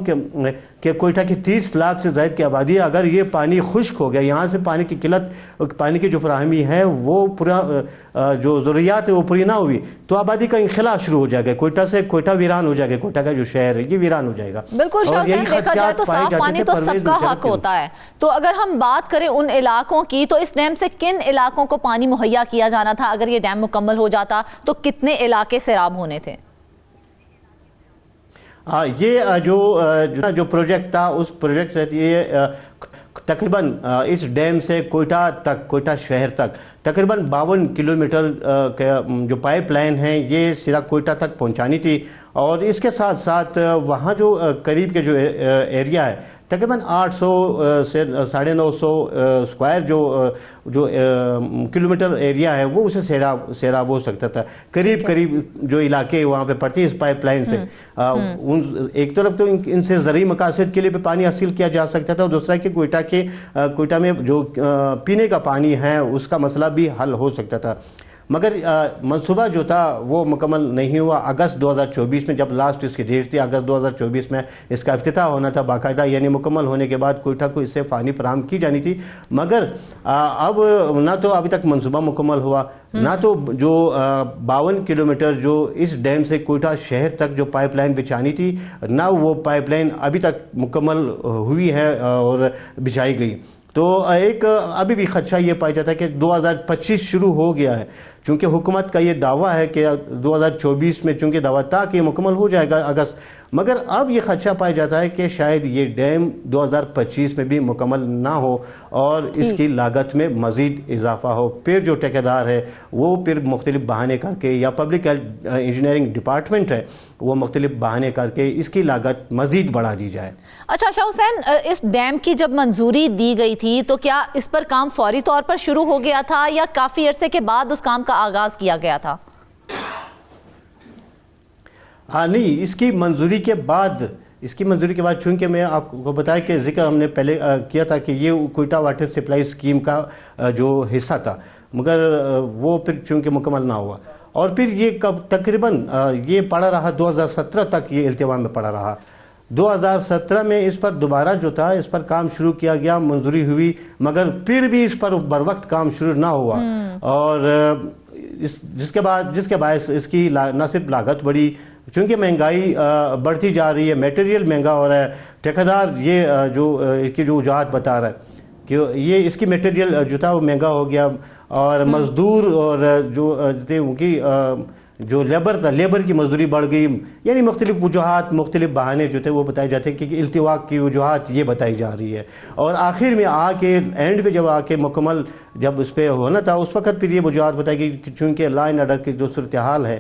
کہ کوئٹہ کی 30 لاکھ سے زائد کی آبادی ہے. اگر یہ پانی خشک ہو گیا, یہاں سے پانی کی قلت, پانی کی جو فراہمی ہے وہ پورا جو ضروریات ہے وہ پوری نہ ہوئی تو آبادی کا انخلا شروع ہو جائے گا. کوئٹہ ویران ہو جائے گا, کوئٹہ کا جو شہر ہے یہ ویران ہو جائے گا. بالکل شاہ حسین, دیکھا جائے تو صاف پانی تو سب کا حق ہوتا ہے. تو اگر ہم بات کریں ان علاقوں کی تو اس ڈیم سے کن علاقوں کو پانی مہیا کیا جانا تھا؟ اگر یہ ڈیم مکمل ہو جاتا تو کتنے علاقے سیراب ہونے تھے؟ یہ جو پروجیکٹ تھا اس پروجیکٹ سے یہ تقریباً اس ڈیم سے کوئٹہ شہر تک تقریباً 52 کلومیٹر جو پائپ لائن ہیں یہ سیرا کوئٹہ تک پہنچانی تھی. اور اس کے ساتھ ساتھ وہاں جو قریب کے جو ایریا ہے تقریباً 800 سے 950 اسکوائر جو کلومیٹر ایریا ہے وہ اسے سیراب ہو سکتا تھا. قریب جو علاقے وہاں پہ پڑتے ہیں اس پائپ لائن سے ایک طرف تو ان سے زرعی مقاصد کے لیے پانی حاصل کیا جا سکتا تھا اور دوسرا کہ کوئٹہ میں جو پینے کا پانی ہے اس کا مسئلہ بھی حل ہو سکتا تھا. مگر منصوبہ جو تھا وہ مکمل نہیں ہوا. اگست 2024 میں جب لاسٹ اس کی ڈیٹ تھی, اگست 2024 میں اس کا افتتاح ہونا تھا باقاعدہ, یعنی مکمل ہونے کے بعد کوئٹہ کو اس سے پانی فراہم کی جانی تھی. مگر اب نہ تو ابھی تک منصوبہ مکمل ہوا, نہ تو جو 52 کلومیٹر جو اس ڈیم سے کوئٹہ شہر تک جو پائپ لائن بچھانی تھی, نہ وہ پائپ لائن ابھی تک مکمل ہوئی ہے اور بچھائی گئی. تو ایک ابھی بھی خدشہ یہ پایا جاتا ہے کہ 2025 شروع ہو گیا ہے, چونکہ حکومت کا یہ دعویٰ ہے کہ 2024 میں چونکہ دعویٰ تھا کہ یہ مکمل ہو جائے گا اگست, مگر اب یہ خدشہ پایا جاتا ہے کہ شاید یہ ڈیم 2025 میں بھی مکمل نہ ہو اور اس کی لاگت میں مزید اضافہ ہو. پھر جو ٹھیکیدار ہے وہ پھر مختلف بہانے کر کے, یا پبلک انجینئرنگ ڈپارٹمنٹ ہے وہ مختلف بہانے کر کے اس کی لاگت مزید بڑھا دی جائے. اچھا شاہ حسین, اس ڈیم کی جب منظوری دی گئی تھی تو کیا اس پر کام فوری طور پر شروع ہو گیا تھا یا کافی عرصے کے بعد اس کام کا آغاز کیا گیا تھا؟ نہیں, اس کی منظوری کے بعد چونکہ میں آپ کو بتایا کہ ذکر ہم نے پہلے کیا تھا کہ یہ کوئٹہ واٹر سپلائی اسکیم کا جو حصہ تھا, مگر وہ پھر چونکہ مکمل نہ ہوا, اور پھر یہ تقریباً یہ پڑا رہا 2017 تک, یہ التوا میں پڑا رہا. 2017 میں اس پر دوبارہ جو تھا اس پر کام شروع کیا گیا, منظوری ہوئی, مگر پھر بھی اس پر بر وقت کام شروع نہ ہوا, اور جس کے باعث اس کی نہ صرف لاگت بڑھی, چونکہ مہنگائی بڑھتی جا رہی ہے, میٹیریل مہنگا ہو رہا ہے. ٹھیکیدار یہ اس کی جو وجوہات بتا رہا ہے کہ یہ اس کی میٹیریل جو تھا وہ مہنگا ہو گیا, اور مزدور اور جو تھے ان کی جو لیبر تھا, لیبر کی مزدوری بڑھ گئی, یعنی مختلف وجوہات, مختلف بہانے جو تھے وہ بتائے جاتے ہیں کہ التوا کی وجوہات یہ بتائی جا رہی ہے. اور آخر میں آ کے اینڈ پہ جب آ کے مکمل جب اس پہ ہونا تھا اس وقت پھر یہ وجوہات بتائی گئی کہ چونکہ لا اینڈ آرڈر کی جو صورتحال ہے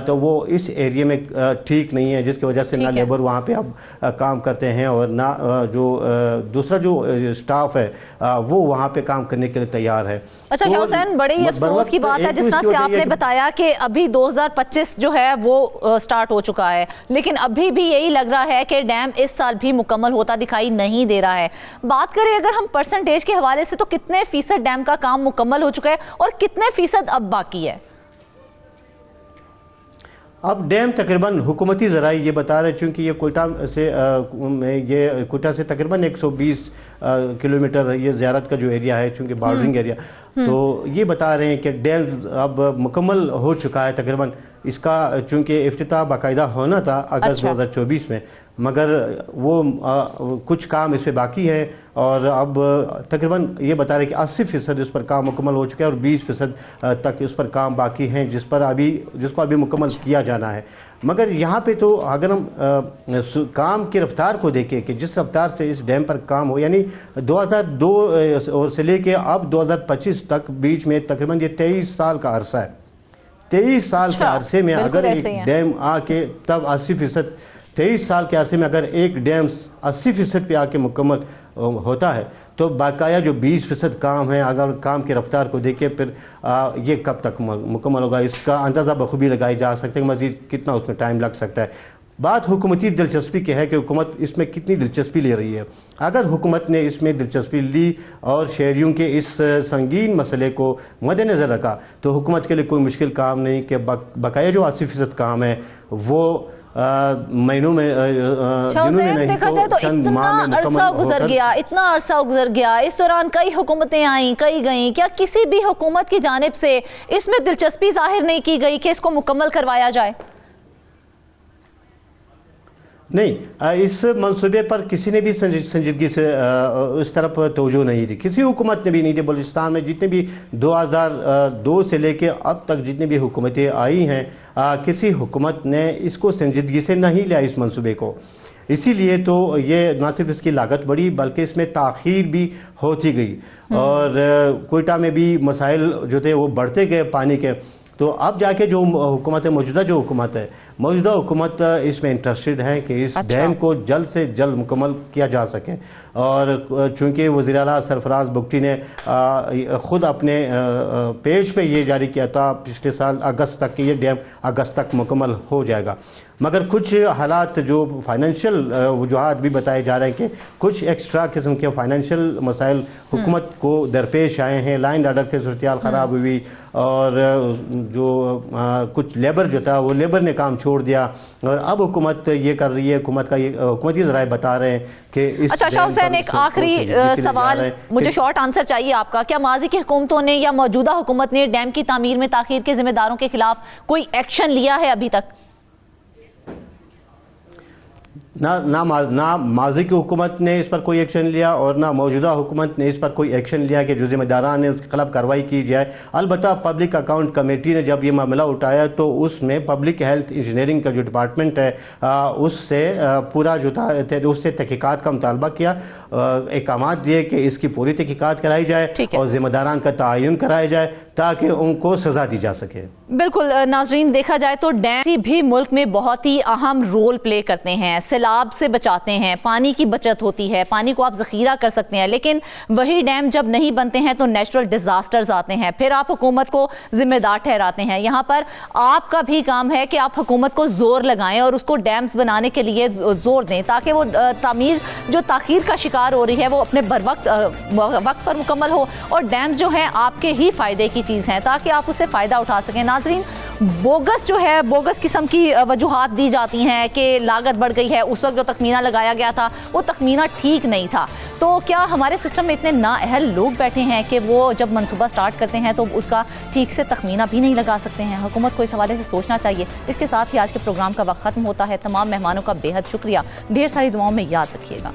تو وہ اس ایریے میں ٹھیک نہیں ہے, جس کی وجہ سے نہ لیبر وہاں پہ اب کام کرتے ہیں اور نہ جو دوسرا جو اسٹاف ہے وہ وہاں پہ کام کرنے کے لیے تیار ہے. اچھا شاہ حسین, بڑی افسوس کی بات ہے جس طرح سے آپ نے بتایا کہ ابھی 2025 جو ہے وہ سٹارٹ ہو چکا ہے, لیکن ابھی بھی یہی لگ رہا ہے کہ ڈیم اس سال بھی مکمل ہوتا دکھائی نہیں دے رہا ہے. بات کریں اگر ہم پرسنٹیج کے حوالے سے تو کتنے فیصد ڈیم کا کام مکمل ہو چکا ہے اور کتنے فیصد اب باقی ہے؟ اب ڈیم تقریباً حکومتی ذرائع یہ بتا رہے, چونکہ یہ کوئٹہ سے تقریباً 120 کلومیٹر یہ زیارت کا جو ایریا ہے, چونکہ بارڈرنگ ایریا, تو یہ بتا رہے ہیں کہ ڈیم اب مکمل ہو چکا ہے تقریباً. اس کا چونکہ افتتاح باقاعدہ ہونا تھا اگست 2024 میں, مگر وہ کچھ کام اس پہ باقی ہے, اور اب تقریباً یہ بتا رہے کہ 80% اس پر کام مکمل ہو چکا ہے اور 20% تک اس پر کام باقی ہیں جس کو ابھی مکمل کیا جانا ہے. مگر یہاں پہ تو اگر ہم کام کی رفتار کو دیکھیں کہ جس رفتار سے اس ڈیم پر کام ہو, یعنی 2002 سے لے کے اب 2025 تک بیچ میں تقریباً یہ 23 سال کا عرصہ ہے. 23 سال کے عرصے میں اگر ایک ڈیم آ کے تب 80%, 23 سال کے عرصے میں اگر ایک ڈیم 80% پہ آ کے مکمل ہوتا ہے تو باقاعدہ جو 20% کام ہے, اگر کام کی رفتار کو دیکھیں پھر یہ کب تک مکمل ہوگا اس کا اندازہ بخوبی لگائی جا سکتا ہے, مزید کتنا اس میں ٹائم لگ سکتا ہے. بات حکومتی دلچسپی کی ہے کہ حکومت اس میں کتنی دلچسپی لے رہی ہے. اگر حکومت نے اس میں دلچسپی لی اور شہریوں کے اس سنگین مسئلے کو مد نظر رکھا تو حکومت کے لیے کوئی مشکل کام نہیں کہ بقایا جو 80% کام ہے وہ مہینوں میں دنوں میں نہیں تو چند ماہ میں اتنا عرصہ گزر گیا, اس دوران کئی حکومتیں آئیں کئی گئیں, کیا کسی بھی حکومت کی جانب سے اس میں دلچسپی ظاہر نہیں کی گئی کہ اس کو مکمل کروایا جائے؟ نہیں, اس منصوبے پر کسی نے بھی سنجیدگی سے اس طرف توجہ نہیں دی, کسی حکومت نے بھی نہیں دی. بلوچستان میں جتنے بھی 2002 سے لے کے اب تک جتنے بھی حکومتیں آئی ہیں, کسی حکومت نے اس کو سنجیدگی سے نہیں لیا اس منصوبے کو. اسی لیے تو یہ نہ صرف اس کی لاگت بڑھی بلکہ اس میں تاخیر بھی ہوتی گئی, اور کوئٹہ میں بھی مسائل جو تھے وہ بڑھتے گئے پانی کے. تو اب جا کے جو حکومت ہے, موجودہ حکومت اس میں انٹرسٹڈ ہے کہ اس ڈیم کو جلد سے جلد مکمل کیا جا سکے. اور چونکہ وزیر اعلیٰ سرفراز بگٹی نے خود اپنے پیج پہ یہ جاری کیا تھا پچھلے سال اگست تک کہ یہ ڈیم اگست تک مکمل ہو جائے گا. مگر کچھ حالات جو فائنینشیل وجوہات بھی بتائے جا رہے ہیں کہ کچھ ایکسٹرا قسم کے فائنینشیل مسائل حکومت کو درپیش آئے ہیں، لائن آرڈر کی صورتحال خراب ہوئی، اور جو کچھ لیبر جو تھا وہ لیبر نے کام چھوڑ دیا، اور اب حکومت یہ کر رہی ہے، حکومتی ذرائع بتا رہے ہیں کہ اس اچھا شاہ حسین، ایک آخری سوال مجھے شارٹ آنسر چاہیے آپ کا، کیا ماضی کی حکومتوں نے یا موجودہ حکومت نے ڈیم کی تعمیر میں تاخیر کے ذمہ داروں کے خلاف کوئی ایکشن لیا ہے ابھی تک؟ نہ ماضی کی حکومت نے اس پر کوئی ایکشن لیا اور نہ موجودہ حکومت نے اس پر کوئی ایکشن لیا کہ جو ذمہ داران ہیں اس کے خلاف کارروائی کی جائے۔ البتہ پبلک اکاؤنٹ کمیٹی نے جب یہ معاملہ اٹھایا تو اس میں پبلک ہیلتھ انجینئرنگ کا جو ڈپارٹمنٹ ہے اس سے پورا جو تھا اس سے تحقیقات کا مطالبہ کیا، احکامات دیے کہ اس کی پوری تحقیقات کرائی جائے اور ذمہ داران کا تعین کرایا جائے تاکہ ان کو سزا دی جا سکے۔ بالکل ناظرین، دیکھا جائے تو ڈیم بھی ملک میں بہت ہی اہم رول پلے کرتے ہیں، سیلاب سے بچاتے ہیں، پانی کی بچت ہوتی ہے، پانی کو آپ ذخیرہ کر سکتے ہیں، لیکن وہی ڈیم جب نہیں بنتے ہیں تو نیچرل ڈیزاسٹرز آتے ہیں، پھر آپ حکومت کو ذمہ دار ٹھہراتے ہیں۔ یہاں پر آپ کا بھی کام ہے کہ آپ حکومت کو زور لگائیں اور اس کو ڈیمز بنانے کے لیے زور دیں تاکہ وہ تعمیر جو تاخیر کا شکار ہو رہی ہے وہ اپنے وقت پر مکمل ہو، اور ڈیمز جو ہیں آپ کے ہی فائدے کی چیز ہیں تاکہ آپ اسے فائدہ اٹھا سکیں۔ ناظرین، بوگس جو ہے، بوگس قسم کی وجوہات دی جاتی ہیں کہ لاگت بڑھ گئی ہے، اس وقت جو تخمینہ لگایا گیا تھا وہ تخمینہ ٹھیک نہیں تھا، تو کیا ہمارے سسٹم میں اتنے نااہل لوگ بیٹھے ہیں کہ وہ جب منصوبہ سٹارٹ کرتے ہیں تو اس کا ٹھیک سے تخمینہ بھی نہیں لگا سکتے ہیں؟ حکومت کو اس حوالے سے سوچنا چاہیے۔ اس کے ساتھ ہی آج کے پروگرام کا وقت ختم ہوتا ہے۔ تمام مہمانوں کا بے حد شکریہ، ڈھیر ساری دعاؤں میں یاد رکھیے گا۔